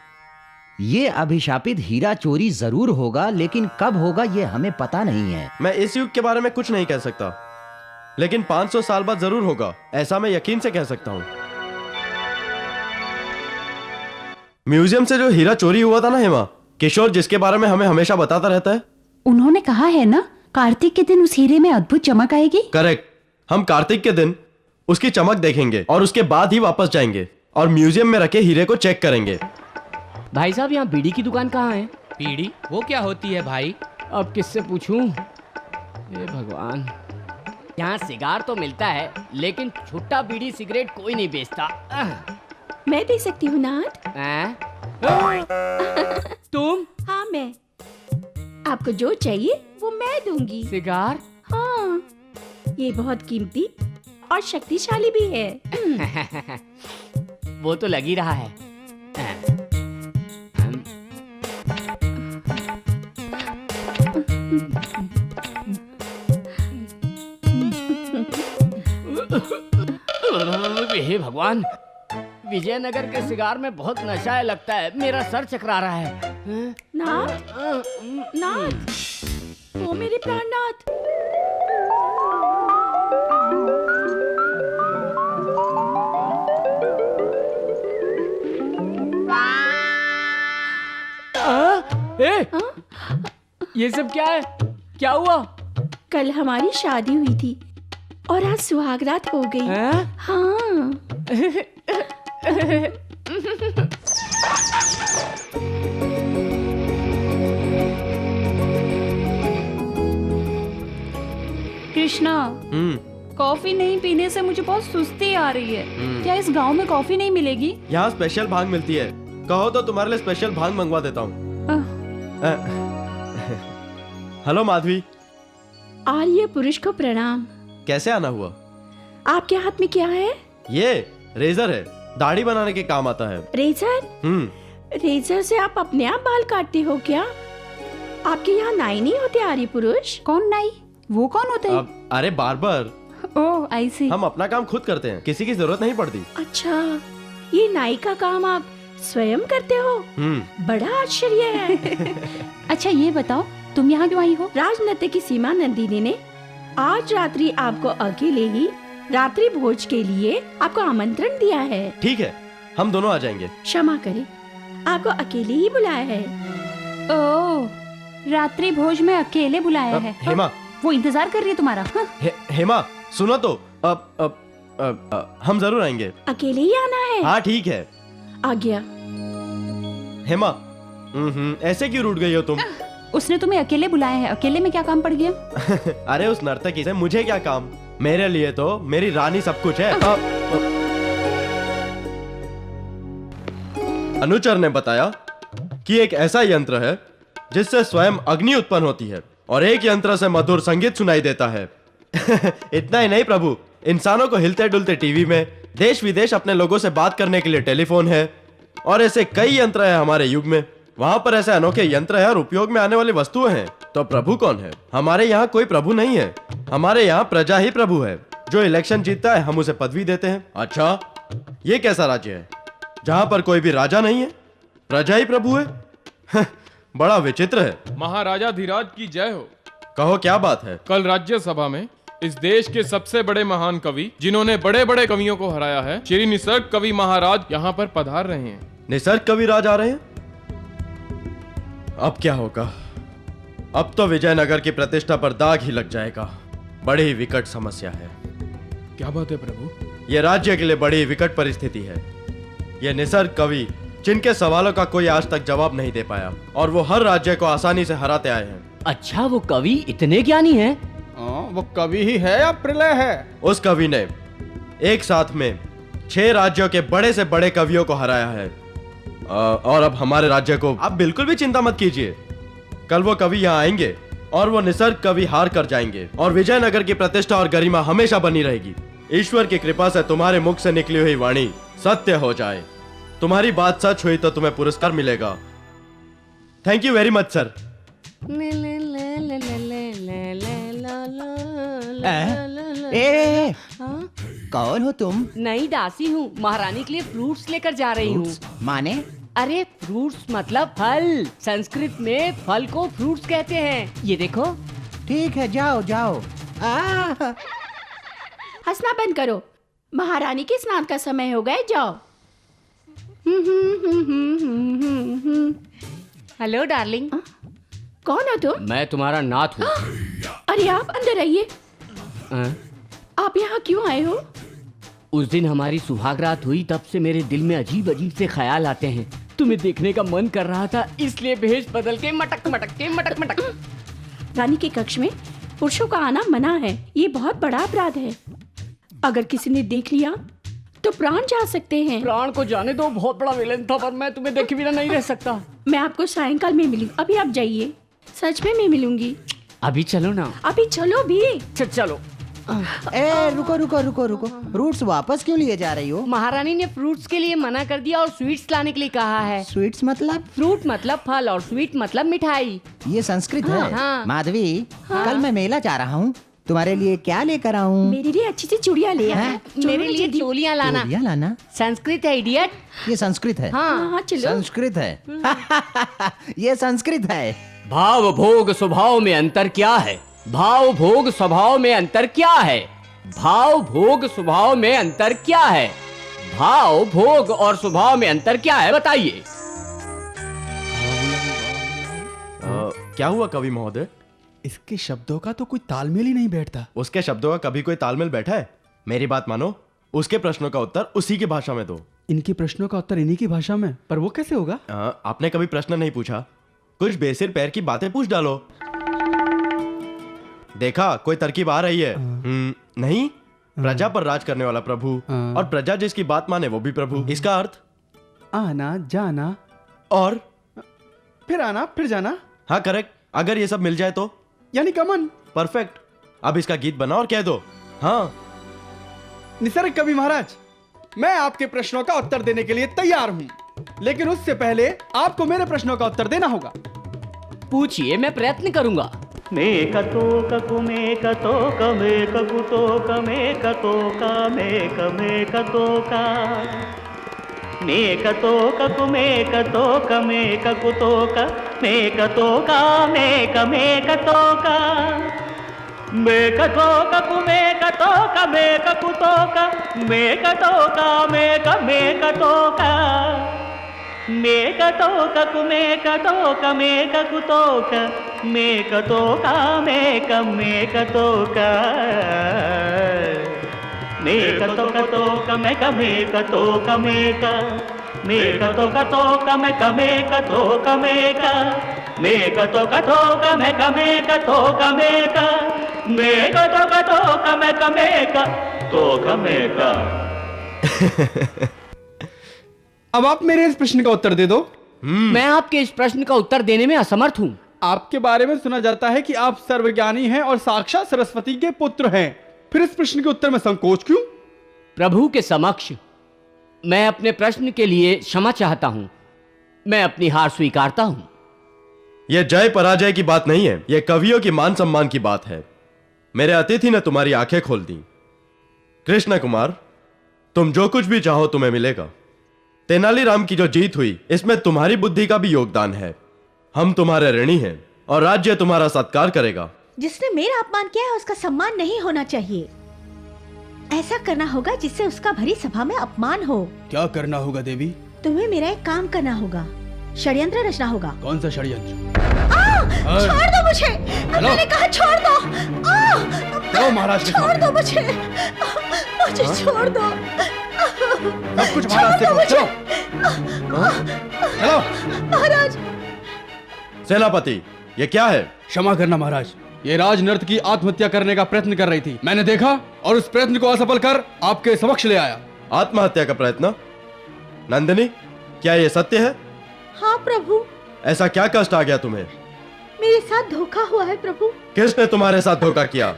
ये अभिशापित हीरा चोरी जरूर होगा, लेकिन कब होगा ये हमें पता नहीं है। मैं इस युग के बारे में कुछ नहीं कह सकता, लेकिन 500 साल बाद जरूर होगा, ऐसा मैं यकीन से कह सकता हूं। म्यूजियम से जो हीरा चोरी हुआ था ना हेमा, किशोर जिसके बारे में हमें हमेशा बताता रहता है, उन्होंने कहा है ना कार्तिक के दिन उस हीरे में अद्भुत चमक आएगी। करेक्ट। हम कार्तिक के दिन उसकी चमक देखेंगे और उसके बाद ही वापस जाएंगे और म्यूजियम में रखे हीरे को चेक करेंगे। भाई साहब, यहाँ बीड़ी की दुकान कहाँ है? बीड़ी वो क्या होती है भाई? अब किससे पूछूं? हे भगवान, यहाँ सिगार तो मिलता है, लेकिन छुट्टा बीड़ी सिगरेट कोई नहीं बेचता। मैं दे सकती हूँ नाथ। तुम? हाँ मैं। आपको जो चाहिए वो मैं दूंगी। सिगार? हाँ, ये बहुत कीमती और शक्तिशाली भी है। वो तो लग ही रहा है। हे भगवान, विजयनगर के सिगार में बहुत नशा है लगता है। मेरा सर चकरा रहा है। नाथ, नाथ, ओ मेरे प्राणनाथ। ये सब क्या है? क्या हुआ? कल हमारी शादी हुई थी और आज सुहागरात हो गई। हाँ। कृष्णा, कॉफी नहीं पीने से मुझे बहुत सुस्ती आ रही है। क्या इस गांव में कॉफी नहीं मिलेगी? यहाँ स्पेशल भांग मिलती है। कहो तो तुम्हारे लिए स्पेशल भांग मंगवा देता हूँ। हेलो माधवी। आर्य पुरुष को प्रणाम। कैसे आना हुआ? आपके हाथ में क्या है? ये रेजर है, दाढ़ी बनाने के काम आता है। रेजर? रेजर से आप अपने आप बाल काटते हो क्या? आपके यहाँ नाई नहीं होते आर्य पुरुष? कौन नाई? वो कौन होते हैं? अरे बार्बर। ओह, आई सी। हम अपना काम खुद करते हैं, किसी की जरूरत नहीं पड़ती। अच्छा, ये नाई का काम आप स्वयं करते हो? बड़ा आश्चर्य है। अच्छा ये बताओ, तुम यहाँ क्यों आई हो? राजनृत्य की सीमा नंदिनी ने आज रात्रि आपको अकेले ही रात्रि भोज के लिए आपको आमंत्रण दिया है। ठीक है, हम दोनों आ जाएंगे। क्षमा करें, आपको अकेले ही बुलाया है। ओह, रात्रि भोज में अकेले बुलाया है। हेमा, वो इंतजार कर रही है तुम्हारा। हेमा सुनो तो, हम जरूर आएंगे। अकेले ही आना है? हाँ ठीक है, आ गया। हेमा, ऐसे क्यों रूठ गई हो तुम? उसने तुम्हें अकेले बुलाया है, अकेले में क्या काम पड़ गया? अरे उस नर्तकी से मुझे क्या काम? मेरे लिए तो मेरी रानी सब कुछ है। अनुचर ने बताया कि एक ऐसा यंत्र है जिससे स्वयं अग्नि उत्पन्न होती है और एक यंत्र से मधुर संगीत सुनाई देता है। इतना ही नहीं प्रभु, इंसानों को हिलते डुलते टीवी में, देश विदेश अपने लोगों से बात करने के लिए टेलीफोन है और ऐसे कई यंत्र है हमारे युग में। वहाँ पर ऐसे अनोखे यंत्र है और उपयोग में आने वाली वस्तुएं हैं। तो प्रभु कौन है? हमारे यहाँ कोई प्रभु नहीं है, हमारे यहाँ प्रजा ही प्रभु है। जो इलेक्शन जीतता है हम उसे पदवी देते हैं। अच्छा, ये कैसा राज्य है जहाँ पर कोई भी राजा नहीं है, प्रजा ही प्रभु है? बड़ा विचित्र है। महाराजा धीराज की जय हो। कहो क्या बात है? कल राज्यसभा में इस देश के सबसे बड़े महान कवि, जिन्होंने बड़े बड़े कवियों को हराया है, श्री निसर्ग कवि महाराज यहाँ पर पधार रहे हैं। निसर्ग कवि राज आ रहे हैं? अब क्या होगा? अब तो विजयनगर की प्रतिष्ठा पर दाग ही लग जाएगा। बड़ी ही विकट समस्या है। क्या बात है प्रभु? यह राज्य के लिए बड़ी विकट परिस्थिति है। ये निसर्ग कवि जिनके सवालों का कोई आज तक जवाब नहीं दे पाया और वो हर राज्य को आसानी से हराते आए हैं। अच्छा, वो कवि इतने ज्ञानी हैं? वो कवि ही है या प्रलय है? उस कवि ने एक साथ में 6 राज्यों के बड़े से बड़े कवियों को हराया है। और अब हमारे राज्य को आप बिल्कुल भी चिंता मत कीजिए। कल वो कवि यहाँ आएंगे और वो निसर्ग कवि हार कर जाएंगे और विजयनगर की प्रतिष्ठा और गरिमा हमेशा बनी रहेगी। ईश्वर की कृपा से तुम्हारे मुख से निकली हुई वाणी सत्य हो जाए। तुम्हारी बात सच हुई तो तुम्हें पुरस्कार मिलेगा। Thank you very much sir. कौन हो तुम? नई दासी हूँ, महारानी के लिए फ्रूट्स लेकर जा रही हूँ। माने? अरे फ्रूट्स मतलब फल। संस्कृत में फल को फ्रूट्स कहते हैं। ये देखो। ठीक है, जाओ जाओ। हंसना बंद करो, महारानी के स्नान का समय हो गए, जाओ। Hello darling. कौन हो तुम? मैं तुम्हारा नाथ हूँ। अरे आप अंदर आइए। आप यहाँ क्यों आए हो? उस दिन हमारी सुहाग रात हुई, तब से मेरे दिल में अजीब अजीब से ख्याल आते हैं। तुम्हें देखने का मन कर रहा था, इसलिए भेष बदल के मटक मटक। रानी के कक्ष में पुरुषों का आना मना है। ये बहुत बड़ा अपराध है। अगर किसी ने देख लिया तो प्राण जा सकते हैं। प्राण को जाने दो, बहुत बड़ा विलन था, पर मैं तुम्हें देखे बिना नहीं रह सकता। मैं आपको सायंकाल में मिलूंगी, अभी आप जाइए। सच में मैं मिलूंगी। अभी चलो ना। अभी चलो भी। चलो। रुको। फ्रूट्स वापस क्यों लिए जा रही हो? महारानी ने फ्रूट्स के लिए मना कर दिया और स्वीट्स लाने के लिए कहा है। स्वीट्स मतलब? फ्रूट मतलब फल और स्वीट मतलब मिठाई। ये संस्कृत है। हाँ। माधवी, कल मैं मेला जा रहा हूँ, तुम्हारे लिए क्या लेकर आऊँ? मेरे लिए अच्छी सी चूड़ियाँ ले आना। मेरे लिए चोलियाँ लाना। चूड़ियाँ लाना? संस्कृत है इडियट। ये संस्कृत है। हाँ चलो। संस्कृत है। ये संस्कृत है। भाव भोग स्वभाव में अंतर क्या है? भाव भोग स्वभाव में अंतर क्या है? भाव भोग स्वभाव में अंतर क्या है? भाव भोग और स्वभाव में अंतर क्या है, बताइए। क्या हुआ कवि महोदय? इसके शब्दों का तो कोई तालमेल ही नहीं बैठता। उसके शब्दों का कभी कोई तालमेल बैठा है? मेरी बात मानो, उसके प्रश्नों का उत्तर उसी की भाषा में दो। इनके प्रश्नों का उत्तर इन्हीं की भाषा में, पर वो कैसे होगा? आपने कभी प्रश्न नहीं पूछा, कुछ बेसिर पैर की बातें पूछ डालो। देखा कोई तरकीब आ रही है? नहीं, प्रजा पर राज करने वाला प्रभु और प्रजा जिसकी बात माने वो भी प्रभु। इसका अर्थ आना जाना और फिर आना फिर जाना। हाँ करेक्ट। अगर ये सब मिल जाए तो यानी कमन। परफेक्ट। अब इसका गीत बनाओ और कह दो। हाँ निसर्ग कवि महाराज, मैं आपके प्रश्नों का उत्तर देने के लिए तैयार हूँ, लेकिन उससे पहले आपको मेरे प्रश्नों का उत्तर देना होगा। पूछिए, मैं प्रयत्न करूंगा। मेकतोक कुमेकतोक मेककुतोक मेकतोक मेकतोक मेकतोक कुमेकतोक मेककुतोक मेकतोक मेकतोक मेकतोक कुमेकतोक मेककुतोक मेकतोक मेकतोक मेकतोक कुमेकतोक मेककुतोक मेकतोक मेकतोक मेकतोक मेक मेकतोक मेक मेकतोक मेक मेकतोक मेक मेकतोक मेक मेकतोक मेक मेकतोक मेक मेकतोक मेक। अब आप मेरे इस प्रश्न का उत्तर दे दो। मैं आपके इस प्रश्न का उत्तर देने में असमर्थ हूँ। आपके बारे में सुना जाता है कि आप सर्वज्ञानी हैं और साक्षात सरस्वती के पुत्र हैं, फिर इस प्रश्न के उत्तर में संकोच क्यों? प्रभु के समक्ष मैं अपने प्रश्न के लिए क्षमा चाहता हूँ। मैं अपनी हार स्वीकारता हूँ। यह जय पराजय की बात नहीं है, यह कवियों की मान सम्मान की बात है। मेरे अतिथि ने तुम्हारी आंखें खोल दी। कृष्ण कुमार, तुम जो कुछ भी चाहो तुम्हें मिलेगा। तेनालीराम की जो जीत हुई, इसमें तुम्हारी बुद्धि का भी योगदान है। हम तुम्हारे ऋणी हैं और राज्य तुम्हारा सत्कार करेगा। जिसने मेरा अपमान किया है उसका सम्मान नहीं होना चाहिए। ऐसा करना होगा जिससे उसका भरी सभा में अपमान हो। क्या करना होगा देवी? तुम्हें मेरा एक काम करना होगा, षड्यंत्र रचना होगा। कौन सा षड्यंत्र? छोड़ दो मुझे, मैंने कहा छोड़ दो। चलो महाराज के छोड़ दो मुझे, मुझे छोड़ दो। सब कुछ महाराज से कहो। चलो महाराज। सेनापति, ये क्या है? क्षमा करना महाराज, ये राजनर्त की आत्महत्या करने का प्रयत्न कर रही थी। मैंने देखा और उस प्रयत्न को असफल कर आपके समक्ष ले आया। आत्महत्या का प्रयत्न? नंदिनी, क्या ये सत्य है? हाँ प्रभु। ऐसा क्या कष्ट आ गया तुम्हें? मेरे साथ धोखा हुआ है प्रभु। किसने तुम्हारे साथ धोखा किया?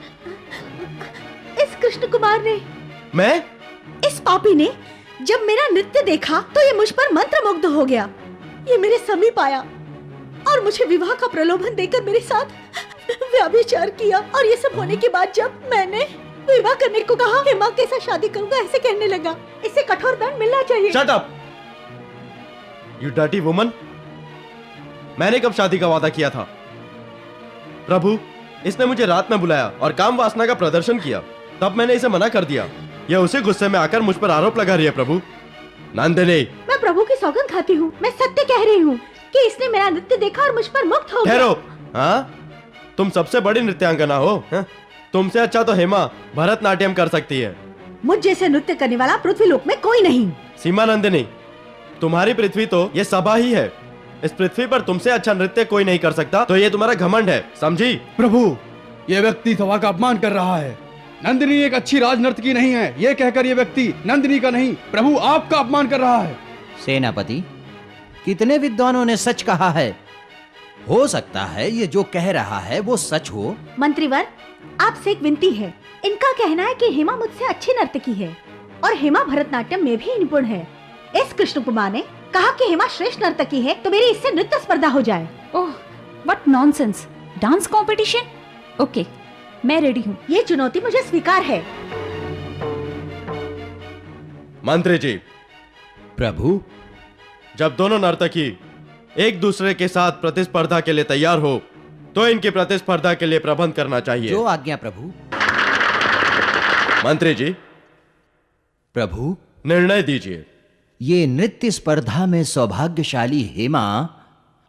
इस कृष्ण कुमार ने। मैं? इस पापी ने जब मेरा नृत्य देखा तो ये मुझ पर मंत्रमुग्ध हो गया। ये मेरे समीप आया और मुझे विवाह का प्रलोभन देकर मेरे साथ व्यभिचार किया। और ये सब होने के बाद जब मैंने विवाह करने को कहा, हेमा के साथ शादी करूंगा ऐसे कहने लगा। इसे कठोर दंड मिलना चाहिए। Shut up, you dirty woman. मैंने कब शादी का वादा किया था? प्रभु, इसने मुझे रात में बुलाया और काम वासना का प्रदर्शन किया, तब मैंने इसे मना कर दिया। यह उसी गुस्से में आकर मुझ पर आरोप लगा रही है। प्रभु, नंदिनी, मैं प्रभु की सौगंध खाती हूँ, मैं सत्य कह रही हूँ कि इसने मेरा नृत्य देखा और मुझ पर मुक्त हो गया। ठहरो, हाँ? तुम सबसे बड़ी नृत्यांगना हो, हाँ? तुमसे अच्छा तो हेमा भरतनाट्यम कर सकती है। मुझ जैसे नृत्य करने वाला पृथ्वीलोक में कोई नहीं। सीमा नंदिनी, तुम्हारी पृथ्वी तो ये सभा ही है। इस पृथ्वी पर तुमसे अच्छा नृत्य कोई नहीं कर सकता, तो ये तुम्हारा घमंड है, समझी? प्रभु, ये व्यक्ति सभा का अपमान कर रहा है। नंदिनी एक अच्छी राजनर्तकी नहीं है, ये कहकर ये व्यक्ति नंदिनी का नहीं, प्रभु आपका अपमान कर रहा है। सेनापति, कितने विद्वानों ने सच कहा है। हो सकता है ये जो कह रहा है वो सच हो। मंत्रीवर, आपसे एक विनती है। इनका कहना है कि हेमा मुझसे अच्छी नर्तकी है और हेमा भरतनाट्यम में भी निपुण है। इस कृष्ण कुमार ने कहा कि हेमा श्रेष्ठ नर्तकी है, तो मेरी इससे नृत्य स्पर्धा हो जाए। Oh, what nonsense. Dance competition? Okay, मैं रेडी हूँ। ये चुनौती मुझे स्वीकार है। मंत्री जी। प्रभु, जब दोनों नर्तकी एक दूसरे के साथ प्रतिस्पर्धा के लिए तैयार हो, तो इनकी प्रतिस्पर्धा के लिए प्रबंध करना चाहिए। जो आज्ञा प्रभु। मंत्री जी। प्रभु, निर्णय दीजिए। ये नृत्य स्पर्धा में सौभाग्यशाली हेमा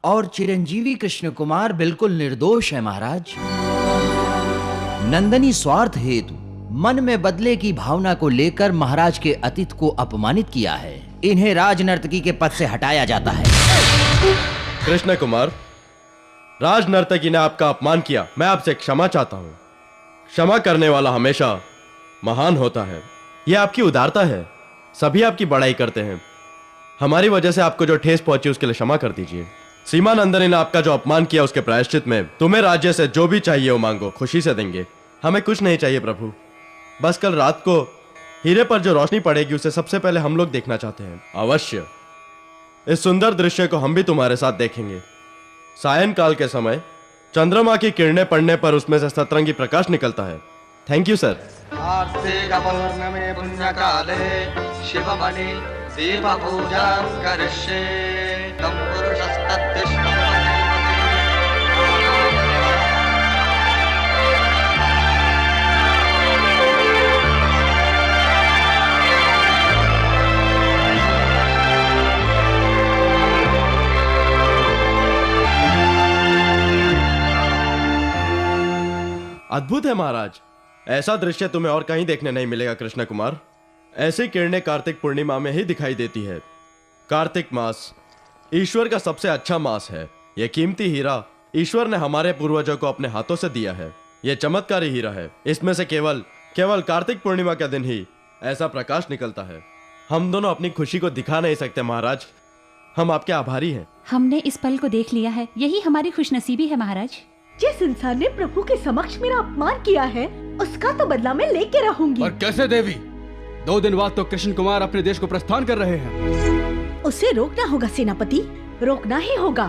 और चिरंजीवी कृष्ण कुमार बिल्कुल निर्दोष है महाराज। नंदनी स्वार्थ हेतु मन में बदले की भावना को लेकर महाराज के अतिथि को अपमानित किया है। इन्हें राजनर्तकी के पद से हटाया जाता है। कृष्ण कुमार, राजनर्तकी ने आपका अपमान किया, मैं आपसे क्षमा चाहता हूं। क्षमा करने वाला हमेशा महान होता है। यह आपकी उदारता है। सभी आपकी बड़ाई करते हैं। हमारी वजह से आपको जो ठेस पहुंची उसके लिए क्षमा कर दीजिए। सीमा नंदनी ने आपका जो अपमान किया उसके प्रायश्चित में तुम्हें राज्य से जो भी चाहिए वो मांगो, खुशी से देंगे। हमें कुछ नहीं चाहिए प्रभु, बस कल रात को हीरे पर जो रोशनी पड़ेगी उसे सबसे पहले हम लोग देखना चाहते हैं। अवश्य, इस सुंदर दृश्य को हम भी तुम्हारे साथ देखेंगे। सायंकाल के समय चंद्रमा की किरणें पड़ने पर उसमें से सतरंगी प्रकाश निकलता है। Thank you sir. कार्तिकपौर्णमे पुण्यकाले शिवमणि दीपपूजां करिष्ये तं पुरुषस्तद्दिष्टं अद्भुत है महाराज। ऐसा दृश्य तुम्हें और कहीं देखने नहीं मिलेगा कृष्ण कुमार। ऐसी किरणें कार्तिक पूर्णिमा में ही दिखाई देती है। कार्तिक मास ईश्वर का सबसे अच्छा मास है। यह कीमती हीरा ईश्वर ने हमारे पूर्वजों को अपने हाथों से दिया है। यह चमत्कारी हीरा है। इसमें से केवल कार्तिक पूर्णिमा के दिन ही ऐसा प्रकाश निकलता है। हम दोनों अपनी खुशी को दिखा नहीं सकते महाराज। हम आपके आभारी हैं। हमने इस पल को देख लिया है, यही हमारी खुशनसीबी है महाराज। जिस इंसान ने प्रभु के समक्ष मेरा अपमान किया है उसका तो बदला मैं लेके रहूंगी। और कैसे देवी? 2 दिन बाद तो कृष्ण कुमार अपने देश को प्रस्थान कर रहे हैं। उसे रोकना होगा सेनापति, रोकना ही होगा।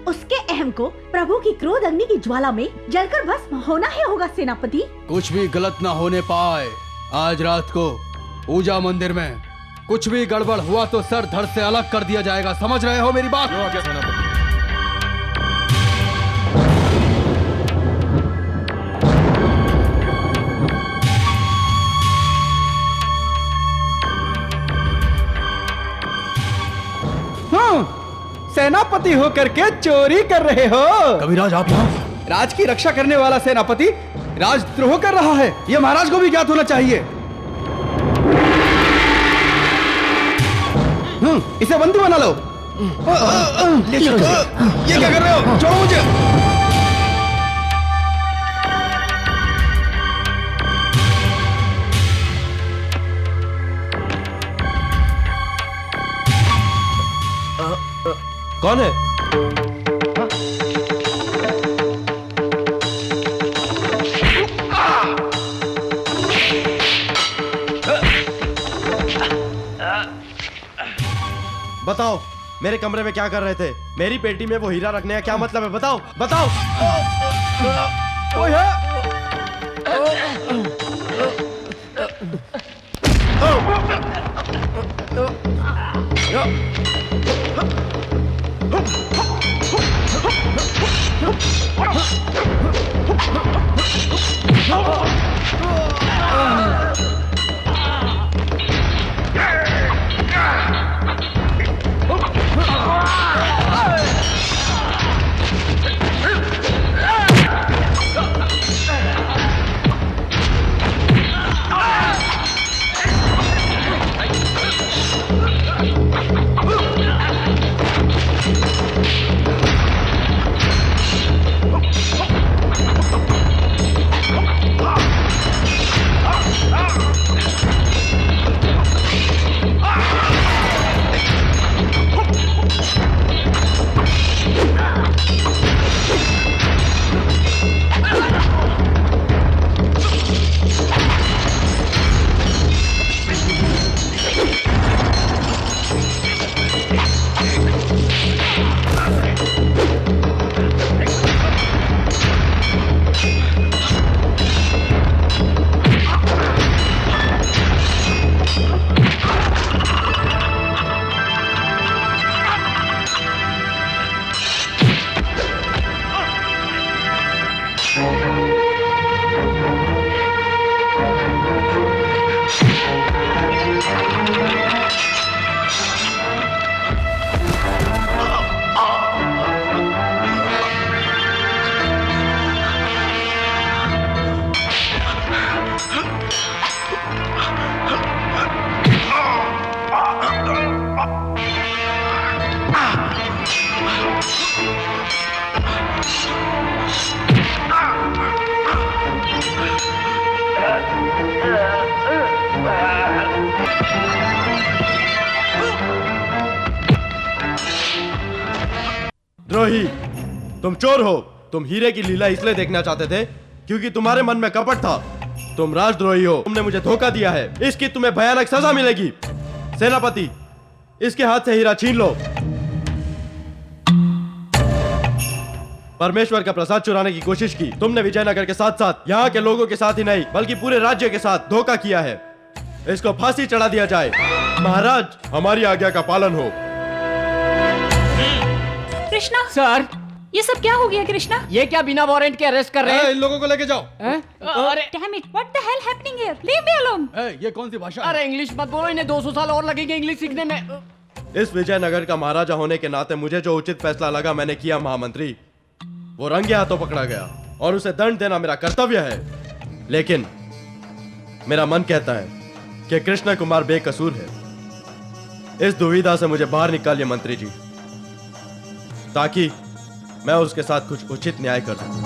उसके अहम को प्रभु की क्रोध अग्नि की ज्वाला में जलकर भस्म होना ही होगा सेनापति। कुछ भी गलत ना होने पाए। आज रात को पूजा मंदिर में कुछ भी गड़बड़ हुआ तो सर धड़ से अलग कर दिया जाएगा। समझ रहे हो मेरी बात? सेनापति होकर के चोरी कर रहे हो? कविराज आप यहाँ? राज की रक्षा करने वाला सेनापति राजद्रोह कर रहा है, यह महाराज को भी ज्ञात होना चाहिए। इसे बंदी बना लो। ले चलो। ये क्या कर रहे हो? छोड़ो मुझे। कौन है? बताओ, मेरे कमरे में क्या कर रहे थे? मेरी पेटी में वो हीरा रखने का क्या मतलब है? बताओ, बताओ। कोई है? द्रोही, तुम चोर हो। तुम हीरे की लीला इसलिए देखना चाहते थे क्योंकि तुम्हारे मन में कपट था। तुम राजद्रोही हो। तुमने मुझे धोखा दिया है, इसकी तुम्हें भयानक सजा मिलेगी। सेनापति, इसके हाथ से हीरा छीन लो। परमेश्वर का प्रसाद चुराने की कोशिश की। तुमने विजयनगर के साथ साथ यहाँ के लोगों के साथ ही नहीं बल्कि पूरे राज्य के साथ धोखा किया है। इसको फांसी चढ़ा दिया जाए। महाराज, हमारी आज्ञा का पालन हो। कृष्णा सर, ये सब क्या हो गया कृष्णा? ये क्या बिना वारंट के अरेस्ट कर रहे हैं? इन लोगों को लेके जाओ। अरे damn it, what the hell happening here? Leave me alone. ये कौन सी भाषा? अरे इंग्लिश मत बोलो, इन्हें 200 साल और लगेंगे इंग्लिश सीखने में। इस विजयनगर का महाराजा होने के नाते मुझे जो उचित फैसला लगा मैंने किया महामंत्री। वो रंगे हाथों पकड़ा गया और उसे दंड देना मेरा कर्तव्य है। लेकिन मेरा मन कहता है कि कृष्ण कुमार बेकसूर है। इस दुविधा से मुझे बाहर निकालिए मंत्री जी, ताकि मैं उसके साथ कुछ उचित न्याय कर सकूं।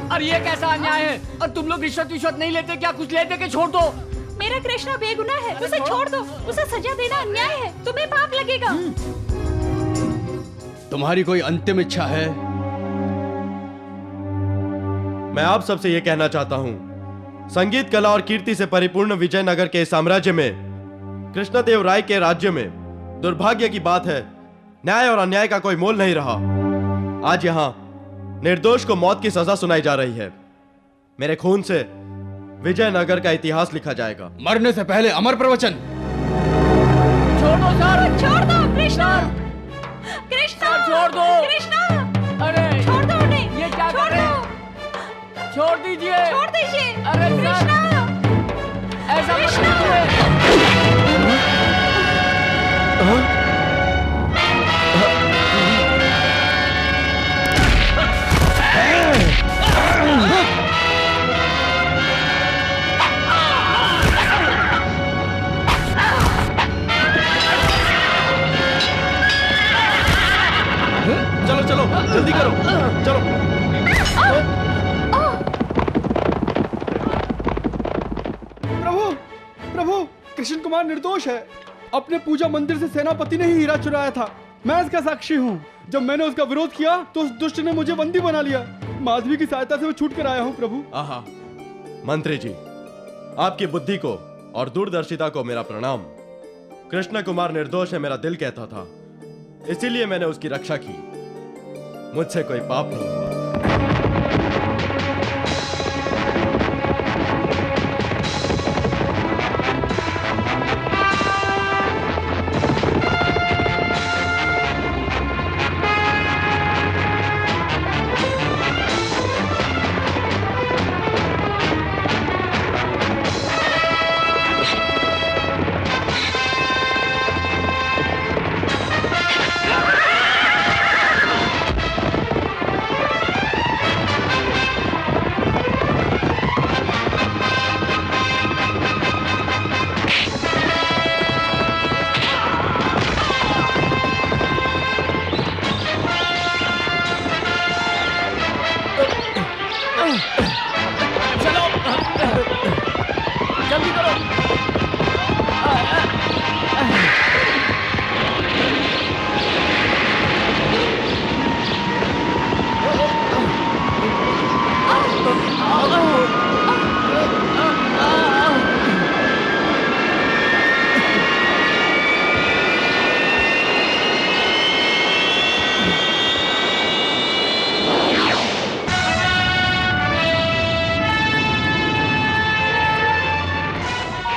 अरे ये कैसा अन्याय है? और तुम लोग रिश्वत नहीं लेते क्या? कुछ लेते के छोड़ दो। मेरा कृष्णा बेगुनाह है, उसे छोड़ दो। उसे सजा देना अन्याय है, तुम्हें पाप लगेगा। तुम्हारी कोई अंतिम इच्छा है? मैं आप सबसे यह कहना चाहता हूं, संगीत, कला और कीर्ति से परिपूर्ण विजयनगर के साम्राज्य में, कृष्णदेव राय के राज्य में दुर्भाग्य की बात है, न्याय और अन्याय का कोई मोल नहीं रहा। आज यहां निर्दोष को मौत की सजा सुनाई जा रही है। मेरे खून से विजयनगर का इतिहास लिखा जाएगा। मरने से पहले अमर प्रवचन। छोड़ दो सर, छोड़ दो कृष्णा, कृष्णा छोड़ दो कृष्णा। अरे छोड़ दो उन्हें। ये क्या कर रहे हैं? छोड़ दीजिए, छोड़ दीजिए। अरे कृष्णा, ऐसा मत चलो चलो जल्दी करो, चलो। प्रभु प्रभु, कृष्ण कुमार निर्दोष है। अपने पूजा मंदिर से सेनापति ने ही हीरा चुराया था। मैं इसका साक्षी हूँ। जब मैंने उसका विरोध किया तो उस दुष्ट ने मुझे बंदी बना लिया। माधवी की सहायता से मैं छूट कर आया हूँ प्रभु। आहा, मंत्री जी, आपकी बुद्धि को और दूरदर्शिता को मेरा प्रणाम। कृष्ण कुमार निर्दोष है, मेरा दिल कहता था, इसीलिए मैंने उसकी रक्षा की। मुझसे कोई पाप नहीं हुआ।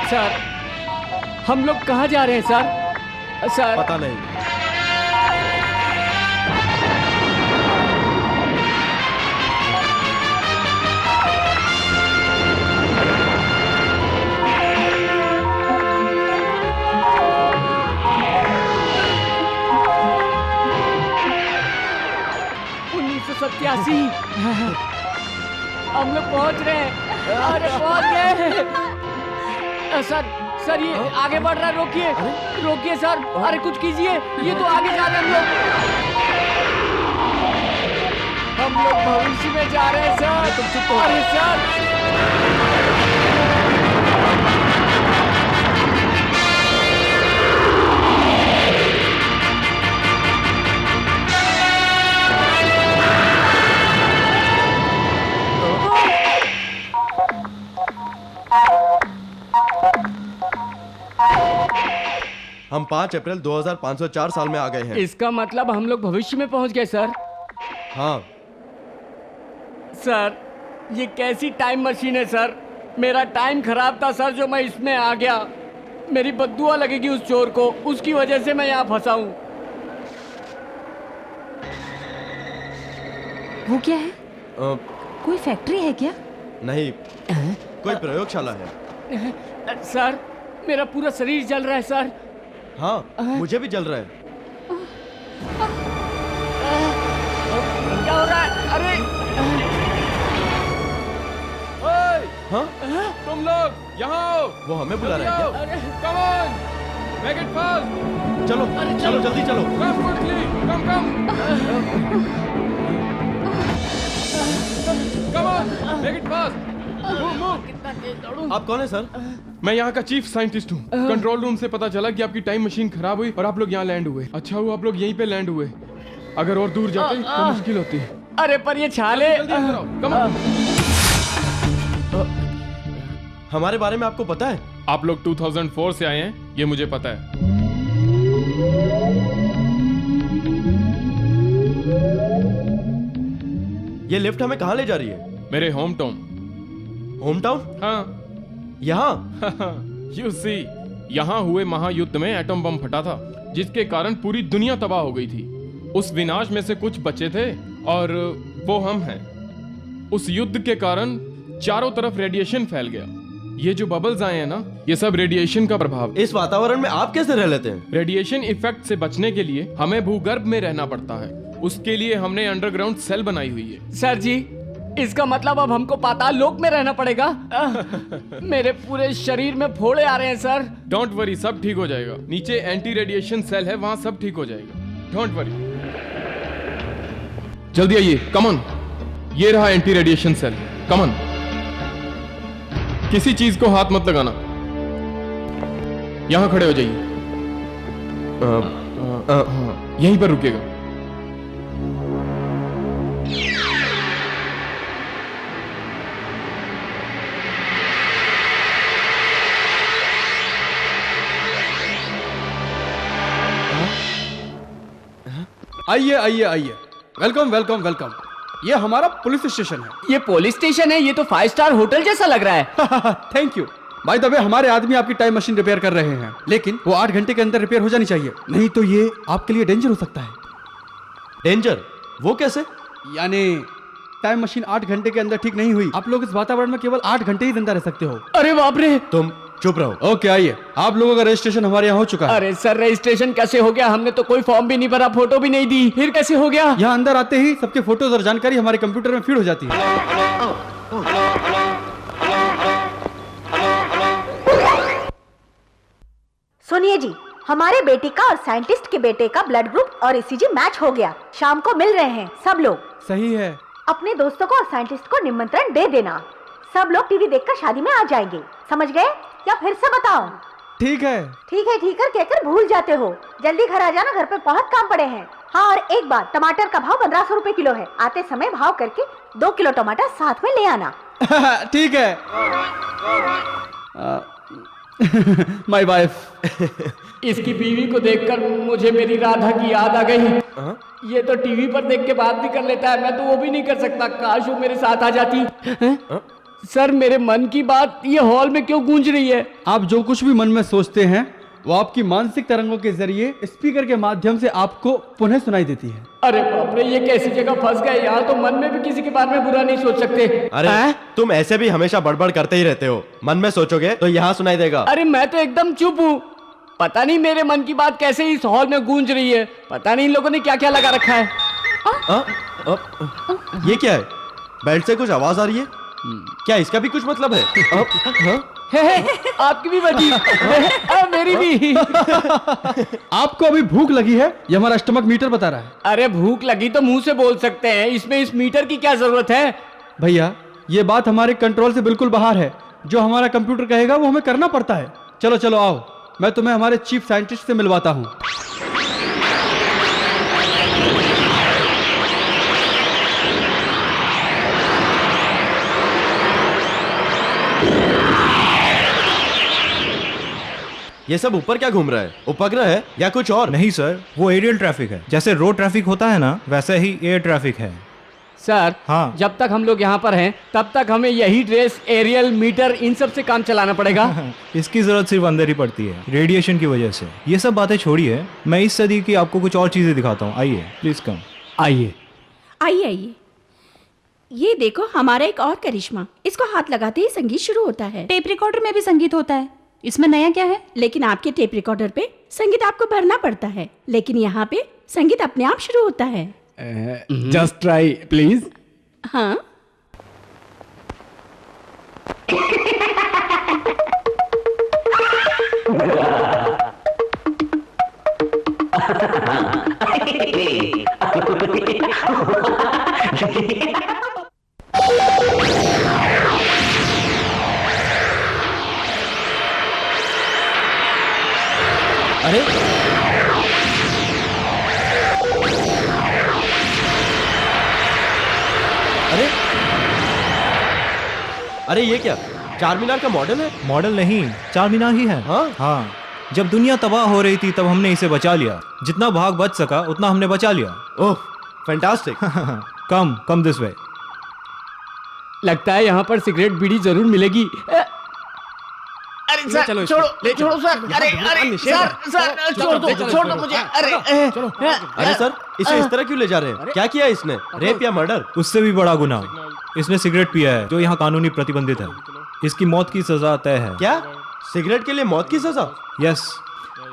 सर, हम लोग कहाँ जा रहे हैं सर? सर पता नहीं। हम लोग पहुंच रहे हैं। अरे पहुंच गए। सर ये आगे बढ़ रहा है, रोकिए रोकिए सर। अरे कुछ कीजिए, ये तो आगे जा रहे हैं हम लोग भविष्य में जा रहे हैं सर। अरे सर हम 5 अप्रैल 2504 साल में आ गए हैं। इसका मतलब हम लोग भविष्य में पहुंच गए सर। हाँ सर, ये कैसी टाइम मशीन है सर? मेरा टाइम खराब था सर, जो मैं इसमें आ गया। मेरी बद्दुआ लगेगी उस चोर को, उसकी वजह से मैं यहाँ फंसा हूँ। वो क्या है? कोई फैक्ट्री है क्या? नहीं, कोई प्रयोगशाला है। सर, मेरा पूरा शरीर जल रहा है सर। हाँ, मुझे भी जल रहा है। क्या हो रहा है? अरे हाँ? तुम लोग यहाँ आओ। वो हमें बुला रहे हैं क्या? Come on, make it fast. चलो चलो जल्दी चलो। Come quickly, come. Come on, make it fast. Move. आप कौन है सर? मैं यहाँ का चीफ साइंटिस्ट हूँ। कंट्रोल रूम से पता चला कि आपकी टाइम मशीन खराब हुई और आप लोग यहाँ लैंड हुए। अच्छा हुआ आप लोग यहीं पे लैंड हुए, अगर और दूर जाते तो मुश्किल होती। अरे पर ये छाले। हमारे बारे में आपको पता है? आप लोग 2004 से आए हैं, ये मुझे पता है। ये लिफ्ट हमें कहाँ ले जा रही है? मेरे होम टाउन। Home town? हाँ, यहाँ। You see, यहाँ हुए महायुद्ध में एटम बम फटा था, जिसके कारण पूरी दुनिया तबाह हो गई थी। उस विनाश में से कुछ बचे थे और वो हम हैं। उस युद्ध के कारण चारों तरफ रेडिएशन फैल गया। ये जो बबल्स आए हैं ना, ये सब रेडिएशन का प्रभाव। इस वातावरण में आप कैसे रह लेते हैं? रेडिएशन इफेक्ट से बचने के लिए हमें भूगर्भ में रहना पड़ता है। उसके लिए हमने अंडरग्राउंड सेल बनाई हुई है। सर जी, इसका मतलब अब हमको पाताल लोक में रहना पड़ेगा? मेरे पूरे शरीर में फोड़े आ रहे हैं सर। डोंट वरी, सब ठीक हो जाएगा। नीचे एंटी रेडिएशन सेल है, वहां सब ठीक हो जाएगा। Don't worry. जल्दी आइए, कम ऑन। ये रहा anti radiation cell, come on. किसी चीज को हाथ मत लगाना। यहां खड़े हो जाइए। यहीं पर रुकेगा। आइए आइए आइए, वेलकम वेलकम वेलकम। ये हमारा पुलिस स्टेशन है। ये पुलिस स्टेशन है? ये तो 5 स्टार होटल जैसा लग रहा है। Thank you. By the way, हमारे आदमी आपकी टाइम मशीन रिपेयर कर रहे हैं, लेकिन वो 8 घंटे के अंदर रिपेयर हो जानी चाहिए, नहीं तो ये आपके लिए डेंजर हो सकता है। डेंजर? वो कैसे? यानी टाइम मशीन 8 घंटे के अंदर ठीक नहीं हुई, आप लोग इस वातावरण में केवल 8 घंटे ही जिंदा रह सकते हो। अरे बाप रे! तुम चुप रहो। ओके, आइए। आप लोगों का रजिस्ट्रेशन हमारे यहाँ हो चुका है। अरे सर, रजिस्ट्रेशन कैसे हो गया? हमने तो कोई फॉर्म भी नहीं भरा, फोटो भी नहीं दी, फिर कैसे हो गया? यहाँ अंदर आते ही सबके फोटोज और जानकारी हमारे कंप्यूटर में फीड हो जाती है। सुनिए जी, हमारे बेटी का और साइंटिस्ट के बेटे का ब्लड ग्रुप और ईसीजी मैच हो गया। शाम को मिल रहे हैं सब लोग। सही है। अपने दोस्तों को और साइंटिस्ट को निमंत्रण दे देना। सब लोग टीवी देखकर शादी में आ जाएंगे, समझ गए? या फिर से बताओ? ठीक है ठीक है कहकर भूल जाते हो। जल्दी घर आ जाना, घर पे बहुत काम पड़े हैं। हाँ, और एक बात, टमाटर का भाव 1500 रुपए किलो है। आते समय भाव करके 2 किलो टमाटर साथ में ले आना। ठीक है। My wife. इसकी बीवी को देखकर मुझे मेरी राधा की याद आ गई। ये तो टीवी पर देख के बात भी कर लेता है, मैं तो वो भी नहीं कर सकता। काश वो मेरे साथ आ जाती। सर, मेरे मन की बात ये हॉल में क्यों गूंज रही है? आप जो कुछ भी मन में सोचते हैं वो आपकी मानसिक तरंगों के जरिए स्पीकर के माध्यम से आपको पुनः सुनाई देती है। अरे बाप रे, ये कैसी जगह फंस गए? यहाँ तो मन में भी किसी के बारे में बुरा नहीं सोच सकते। अरे तुम ऐसे भी हमेशा बड़बड़ करते ही रहते हो। मन में सोचोगे तो यहाँ सुनाई देगा। अरे मैं तो एकदम चुप हूँ। पता नहीं मेरे मन की बात कैसे इस हॉल में गूंज रही है। पता नहीं इन लोगों ने क्या क्या लगा रखा है। ये क्या है? बेल्ट से कुछ आवाज आ रही है। क्या इसका भी कुछ मतलब है? आपकी भी बची। मेरी भी। आपको अभी भूख लगी है? ये हमारा स्टमक मीटर बता रहा है। अरे भूख लगी तो मुंह से बोल सकते हैं, इसमें इस मीटर की क्या जरूरत है? भैया, ये बात हमारे कंट्रोल से बिल्कुल बाहर है। जो हमारा कंप्यूटर कहेगा वो हमें करना पड़ता है। चलो चलो आओ, मैं तुम्हें हमारे चीफ साइंटिस्ट से मिलवाता हूँ। ये सब ऊपर क्या घूम रहा है? उपग्रह है या कुछ और? नहीं सर, वो एरियल ट्रैफिक है। जैसे रोड ट्रैफिक होता है ना, वैसे ही एयर ट्रैफिक है। सर, हाँ, जब तक हम लोग यहाँ पर हैं तब तक हमें यही ड्रेस, एरियल, मीटर, इन सब से काम चलाना पड़ेगा। इसकी जरूरत सिर्फ अंदर ही पड़ती है, रेडिएशन की वजह से। ये सब बातें छोड़िए, मैं इस सदी की आपको कुछ और चीजें दिखाता हूँ। आइए, प्लीज कम। आइए आइए आइए। ये देखो, हमारा एक और करिश्मा। इसको हाथ लगाते ही संगीत शुरू होता है। टेप रिकॉर्डर में भी संगीत होता है, इसमें नया क्या है? लेकिन आपके टेप रिकॉर्डर पे संगीत आपको भरना पड़ता है, लेकिन यहाँ पे संगीत अपने आप शुरू होता है। Just try please. हाँ। अरे अरे अरे ये क्या? चार मीनार का मॉडल है? मॉडल नहीं, चार मीनार ही है। हाँ, जब दुनिया तबाह हो रही थी तब हमने इसे बचा लिया। जितना भाग बच सका उतना हमने बचा लिया। ओह, फैंटास्टिक। Come this way. लगता है यहाँ पर सिगरेट बीड़ी जरूर मिलेगी। अरे सर, छोड़ो सर। अरे सर, छोड़ दो मुझे। अरे सर, इसे इस तरह क्यों ले जा रहे हैं? क्या किया इसने? रेप या मर्डर? उससे भी बड़ा गुनाह, इसने सिगरेट पिया है जो यहाँ कानूनी प्रतिबंधित है। इसकी मौत की सजा तय है। क्या? सिगरेट के लिए मौत की सजा? यस,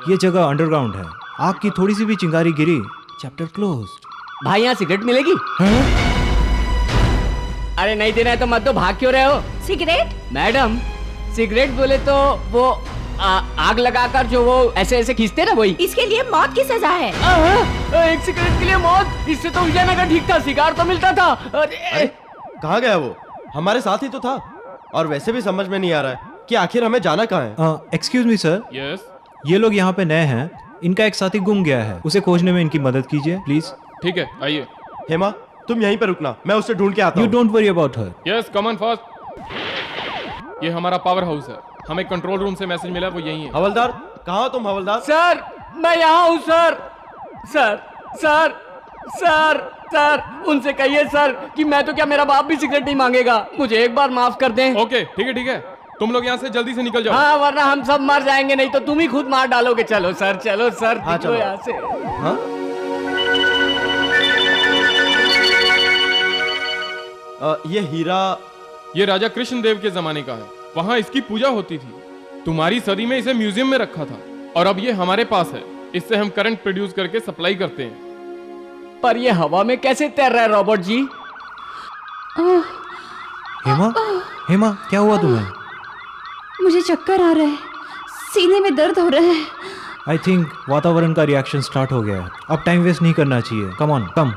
ये जगह अंडरग्राउंड है। आग की थोड़ी सी भी चिंगारी गिरी, चैप्टर क्लोज्ड। भाई, यहाँ सिगरेट मिलेगी? अरे नहीं देना है तो मत दो, भाग क्यों रहे हो? सिगरेट? मैडम, सिगरेट बोले तो वो आग लगाकर जो वो ऐसे ऐसे खींचते ना, वही। इसके लिए मौत की सजा है। एक सिगरेट के लिए मौत? इससे तो विजयनगर ठीक था, सिगार तो मिलता था। अरे कहाँ गया वो? हमारे साथ ही तो था। और वैसे भी समझ में नहीं आ रहा है कि आखिर हमें जाना कहाँ है। Excuse me sir. यस। ये लोग यहाँ पे नए हैं, इनका एक साथी गुम गया है, उसे खोजने में इनकी मदद कीजिए प्लीज। ठीक है, आइए। हेमा तुम यहीं पे रुकना, मैं उससे ढूंढ के आता यू हूँ। Don't worry about her. Yes, come on fast. ये हमारा पावर हाउस है, हमें कंट्रोल रूम से मैसेज मिला, वो यही है। हवलदार कहाँ हो तुम हवलदार? सर मैं यहाँ हूँ sir. Sir sir sir sir उनसे कहिए सर कि मैं तो क्या मेरा बाप भी सिगरेट नहीं मांगेगा, मुझे एक बार माफ कर दें। ओके ठीक है, तुम लोग यहाँ से जल्दी से निकल जाओ। हाँ वरना हम सब मर जाएंगे, नहीं तो तुम ही खुद मार डालोगे। चलो सर चलो सर, हाँ, निकलो चलो। यहाँ से। हाँ? ये हीरा, ये राजा कृष्णदेव के जमाने का है, वहाँ इसकी पूजा होती थी। तुम्हारी सदी में इसे म्यूजियम में रखा था और अब ये हमारे पास है, इससे हम करंट प्रोड्यूस करके सप्लाई करते हैं। पर ये हवा में कैसे तैर रहा है रॉबर्ट जी? हेमा, हेमा क्या हुआ तुम्हें? मुझे चक्कर आ रहे हैं, सीने में दर्द हो रहा है। आई थिंक वातावरण का रिएक्शन स्टार्ट हो गया है, अब टाइम वेस्ट नहीं करना चाहिए। Come on come.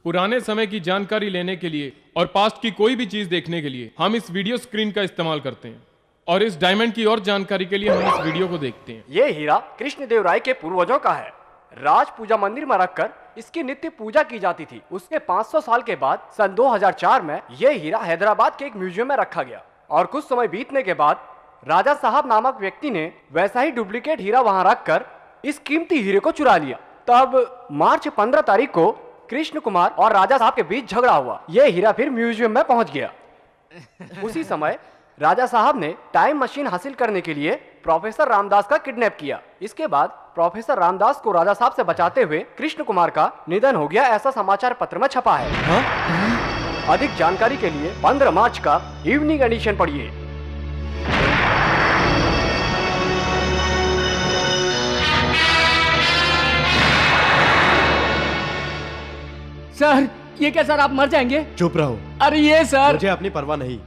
पुराने समय की जानकारी लेने के लिए और पास्ट की कोई भी चीज देखने के लिए हम इस वीडियो स्क्रीन का इस्तेमाल करते हैं, और इस डायमंड की और जानकारी के लिए हम इस वीडियो को देखते हैं। ये हीरा कृष्णदेव राय के पूर्वजों का है। राज पूजा मंदिर में रखकर इसकी नित्य पूजा की जाती थी। उसके 500 साल के बाद सन 2004 में यह हीरा हैदराबाद के एक म्यूजियम में रखा गया, और कुछ समय बीतने के बाद राजा साहब नामक व्यक्ति ने वैसा ही डुप्लीकेट हीरा वहां रखकर इस कीमती हीरे को चुरा लिया। तब मार्च 15 तारीख को कृष्ण कुमार और राजा साहब के बीच झगड़ा हुआ। यह हीरा फिर म्यूजियम में पहुंच गया। उसी समय राजा साहब ने टाइम मशीन हासिल करने के लिए प्रोफेसर रामदास का किडनैप किया। इसके बाद प्रोफेसर रामदास को राजा साहब से बचाते हुए कृष्ण कुमार का निधन हो गया, ऐसा समाचार पत्र में छपा है। अधिक जानकारी के लिए 15 मार्च का इवनिंग एडिशन पढ़िए। सर ये क्या सर, आप मर जाएंगे? चुप रहो। अरे ये सर, मुझे अपनी परवाह नहीं।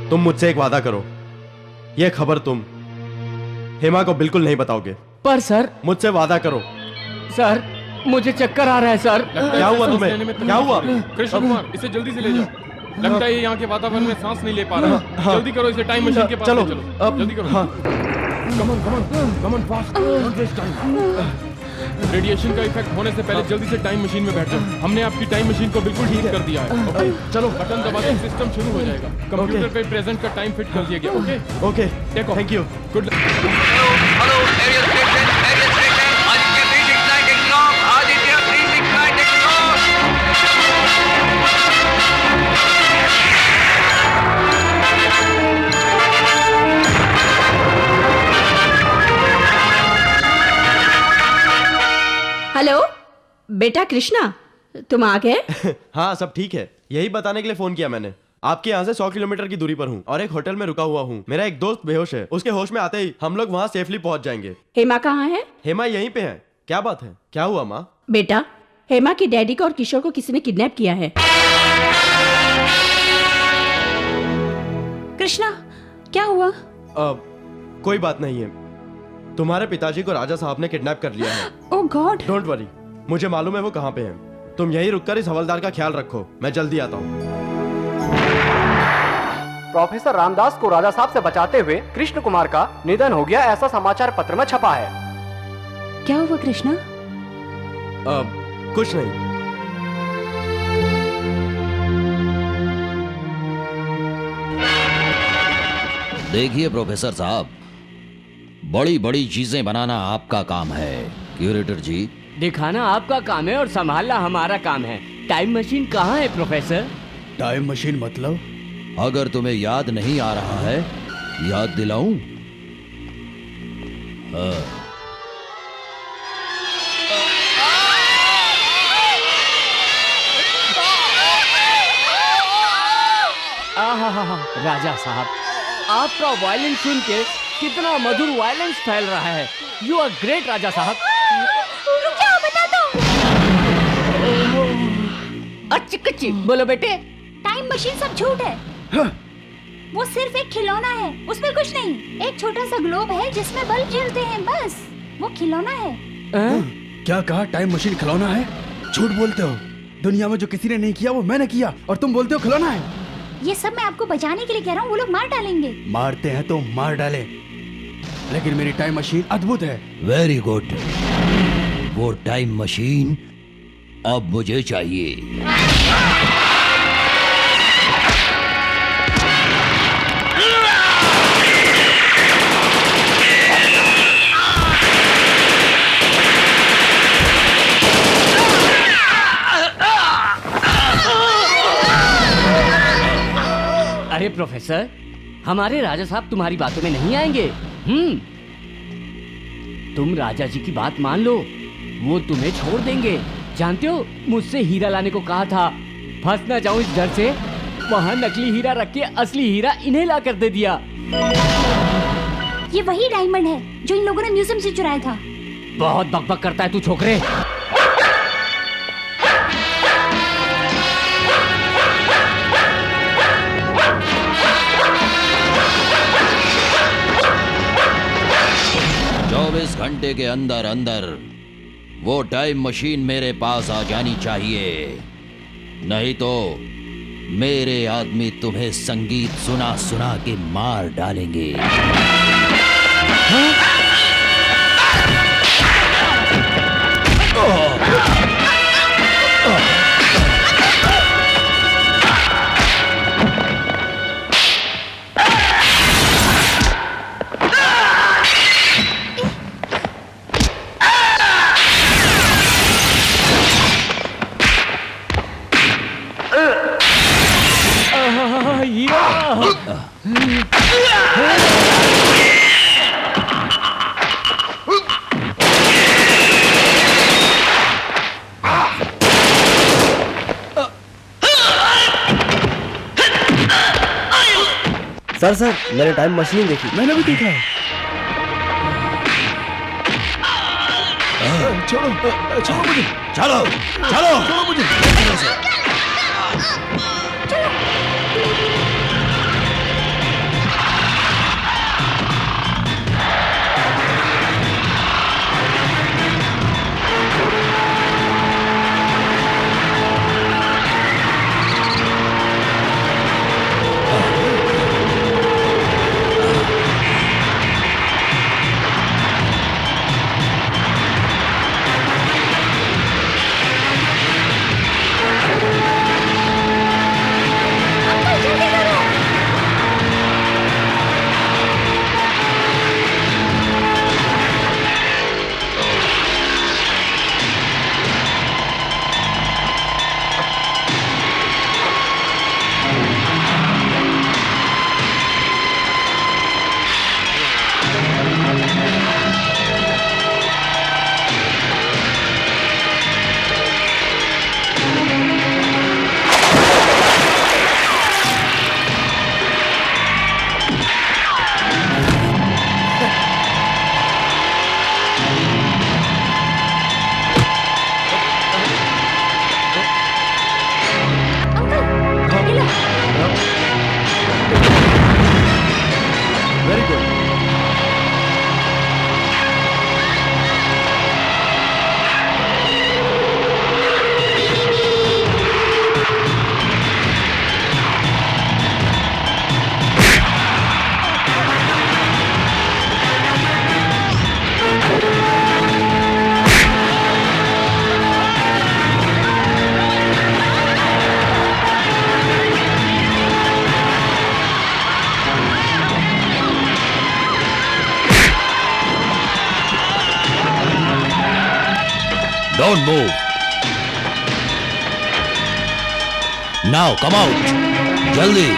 तुम मुझसे एक वादा करो, ये खबर तुम हेमा को बिल्कुल नहीं बताओगे। पर सर, मुझसे वादा करो। सर मुझे चक्कर आ रहा है सर। क्या हुआ तुम्हें? क्या हुआ? कृष्ण कुमार इसे जल्दी से ले जाओ, लगता है ये यहाँ के वातावरण में सांस नहीं ले पा रहा। जल्दी करो, इसे टाइम मशीन के पास ले चलो। जल्दी करो। Come on fast, don't waste time. Radiation का इफेक्ट होने से पहले जल्दी से टाइम मशीन में बैठ जाओ। हमने आपकी टाइम मशीन को बिल्कुल ठीक कर दिया है। ओके चलो, बटन दबाते ही सिस्टम शुरू हो जाएगा। कंप्यूटर पे प्रेजेंट का टाइम फिट कर दिया गया। Okay okay, thank you. Good. Hello aerial station, Aditya 369 taking off, Aditya 369 taking off. Hello बेटा कृष्णा, तुम आ गए? हाँ सब ठीक है, यही बताने के लिए फोन किया मैंने। आपके यहाँ से 100 किलोमीटर की दूरी पर हूँ और एक होटल में रुका हुआ हूँ। मेरा एक दोस्त बेहोश है, उसके होश में आते ही हम लोग वहाँ सेफली पहुँच जाएंगे। हेमा कहाँ है? हेमा यहीं पे है। क्या बात है, क्या हुआ माँ? बेटा हेमा के डैडी को और किशोर को किसी ने किडनैप किया है। कृष्णा क्या हुआ? कोई बात नहीं है, तुम्हारे पिताजी को राजा साहब ने किडनैप कर लिया है। ओह गॉड। डोंट वरी, मुझे मालूम है वो कहाँ पे हैं। तुम यहीं रुककर इस हवलदार का ख्याल रखो, मैं जल्दी आता हूँ। प्रोफेसर रामदास को राजा साहब से बचाते हुए कृष्ण कुमार का निधन हो गया, ऐसा समाचार पत्र में छपा है। क्या हुआ कृष्णा? कुछ नहीं। देखिए प्रोफेसर साहब, बड़ी बड़ी चीजें बनाना आपका काम है। क्यूरेटर जी, दिखाना आपका काम है और संभालना हमारा काम है। टाइम मशीन कहाँ है प्रोफेसर? टाइम मशीन मतलब? अगर तुम्हें याद नहीं आ रहा है, याद दिलाऊं? राजा साहब, आपका वायलेंस सुन के कितना मधुर वायलेंस फैल रहा है। यू आर ग्रेट राजा साहब। रुक जाओ, बता दो। अच्छी कच्ची बोलो बेटे। टाइम मशीन सब झूठ है। वो सिर्फ एक खिलौना है, उसमें कुछ नहीं। एक छोटा सा ग्लोब है जिसमें बल्ब जलते हैं, बस वो खिलौना है। क्या कहा? टाइम मशीन खिलौना है? झूठ बोलते हो। दुनिया में जो किसी ने नहीं किया वो मैंने किया और तुम बोलते हो खिलौना है। ये सब मैं आपको बचाने के लिए कह रहा हूँ, वो लोग मार डालेंगे। मारते हैं तो मार डाले, लेकिन मेरी टाइम मशीन अद्भुत है। Very good. वो टाइम मशीन अब मुझे चाहिए। अरे प्रोफेसर, हमारे राजा साहब तुम्हारी बातों में नहीं आएंगे। तुम राजा जी की बात मान लो, वो तुम्हें छोड़ देंगे। जानते हो, मुझसे हीरा लाने को कहा था, फंस ना जाऊं इस डर से। वहाँ नकली हीरा रख के असली हीरा इन्हें ला कर दे दिया। ये वही डायमंड है जो इन लोगों ने म्यूजियम से चुराया था। बहुत बकबक करता है तू छोकरे। चौबीस घंटे के अंदर अंदर वो टाइम मशीन मेरे पास आ जानी चाहिए, नहीं तो मेरे आदमी तुम्हें संगीत सुना सुना के मार डालेंगे। सर मैंने टाइम मशीन देखी। मैंने भी देखा है। छोड़ो मुझे, छोड़ो मुझे। Don't move. Now come out. जल्दी।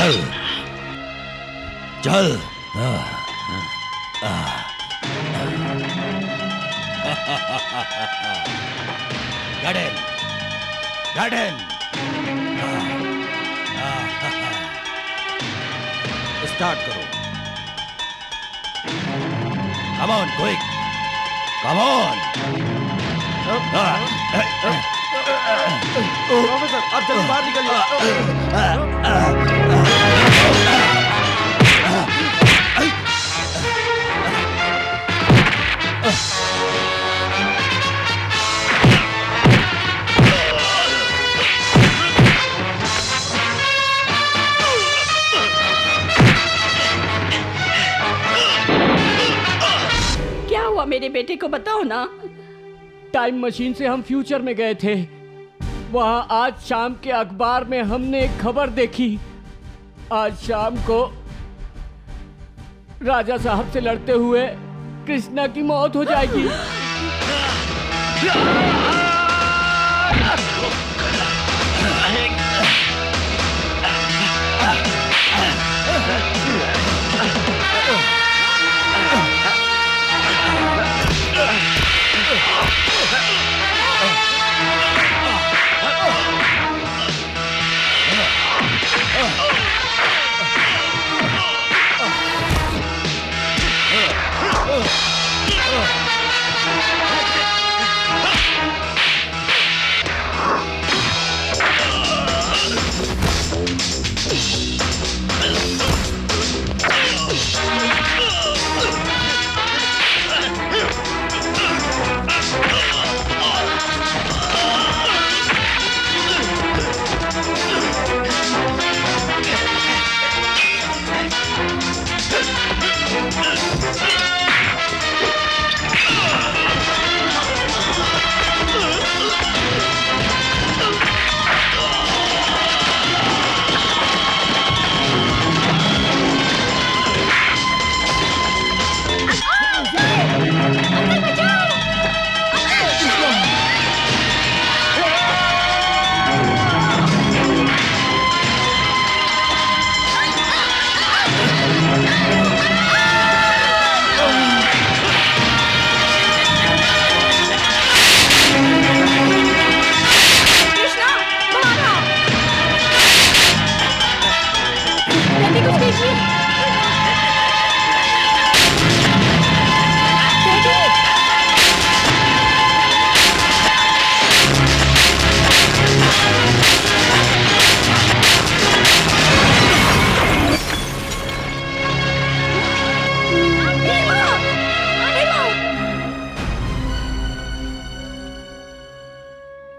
चल चल। गार्डन गार्डन स्टार्ट करो। Come on quick, come on. Professor आप जल्दी बाहर निकलिए। क्या हुआ मेरे बेटे को बताओ ना। टाइम मशीन से हम फ्यूचर में गए थे। वहां आज शाम के अखबार में हमने एक खबर देखी। आज शाम को राजा साहब से लड़ते हुए कृष्णा की मौत हो जाएगी।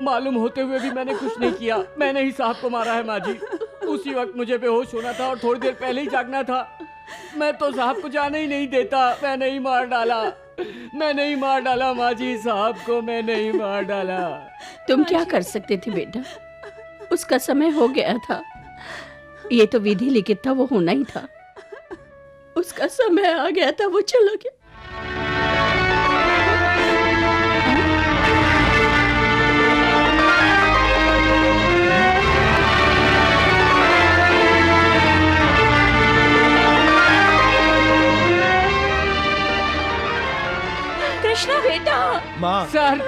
मालूम होते हुए भी मैंने कुछ नहीं किया। मैंने ही साहब को मारा है माँ जी। उसी वक्त मुझे बेहोश होना था और थोड़ी देर पहले ही जागना था। मैं तो साहब को जाने ही नहीं देता। मैंने ही मार डाला, मैंने ही मार डाला माँ जी। साहब को मैंने ही मार डाला। तुम क्या कर सकते थे बेटा, उसका समय हो गया था। ये तो विधि लिखित था, वो होना ही था। उसका समय आ गया था, वो चला गया। कृष्णा बेटा। माँ। सर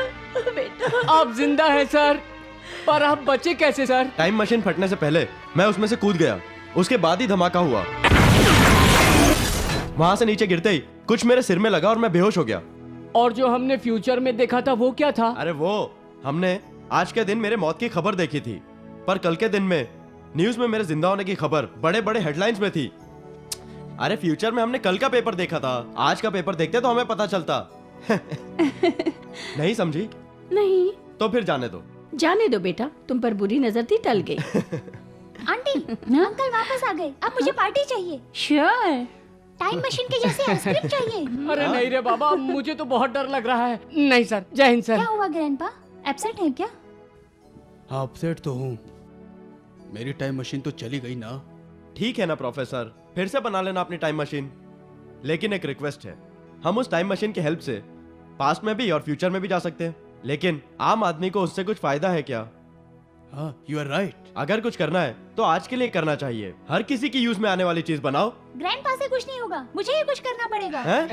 बेटा आप जिंदा हैं सर, पर आप बचे कैसे सर? टाइम मशीन फटने से पहले मैं उसमें से कूद गया, उसके बाद ही धमाका हुआ। वहां से नीचे गिरते ही कुछ मेरे सिर में लगा और मैं बेहोश हो गया। और जो हमने फ्यूचर में देखा था वो क्या था? अरे वो हमने आज के दिन मेरे मौत की खबर देखी थी, पर कल के दिन में न्यूज में मेरे जिंदा होने की खबर बड़े बड़े हेडलाइंस में थी। अरे फ्यूचर में हमने कल का पेपर देखा था, आज का पेपर देखते तो हमें पता चलता। नहीं समझी? नहीं। तो फिर जाने दो। जाने दो बेटा, तुम पर बुरी नजर थी, टल गई। आंटी, अंकल वापस आ गए। अब मुझे पार्टी चाहिए। श्योर। टाइम मशीन के जैसे आइसक्रीम चाहिए। अरे नहीं रे बाबा, मुझे तो बहुत डर लग रहा है। नहीं सर, जय हिंद सर। क्या हुआ ग्रैंडपा, एब्सेंट है क्या? हाँ अपसेट तो हूँ। मेरी टाइम मशीन तो चली गई ना। ठीक है ना प्रोफेसर, फिर से बना लेना अपनी टाइम मशीन। लेकिन एक रिक्वेस्ट है, हम उस टाइम मशीन की हेल्प से पास्ट में भी और फ्यूचर में भी जा सकते हैं, लेकिन आम आदमी को उससे कुछ फायदा है क्या? हाँ, यू आर राइट। अगर कुछ करना है तो आज के लिए करना चाहिए। हर किसी की यूज में आने वाली चीज बनाओ। ग्रैंडपा से कुछ नहीं होगा, मुझे ही कुछ करना पड़ेगा। हैं?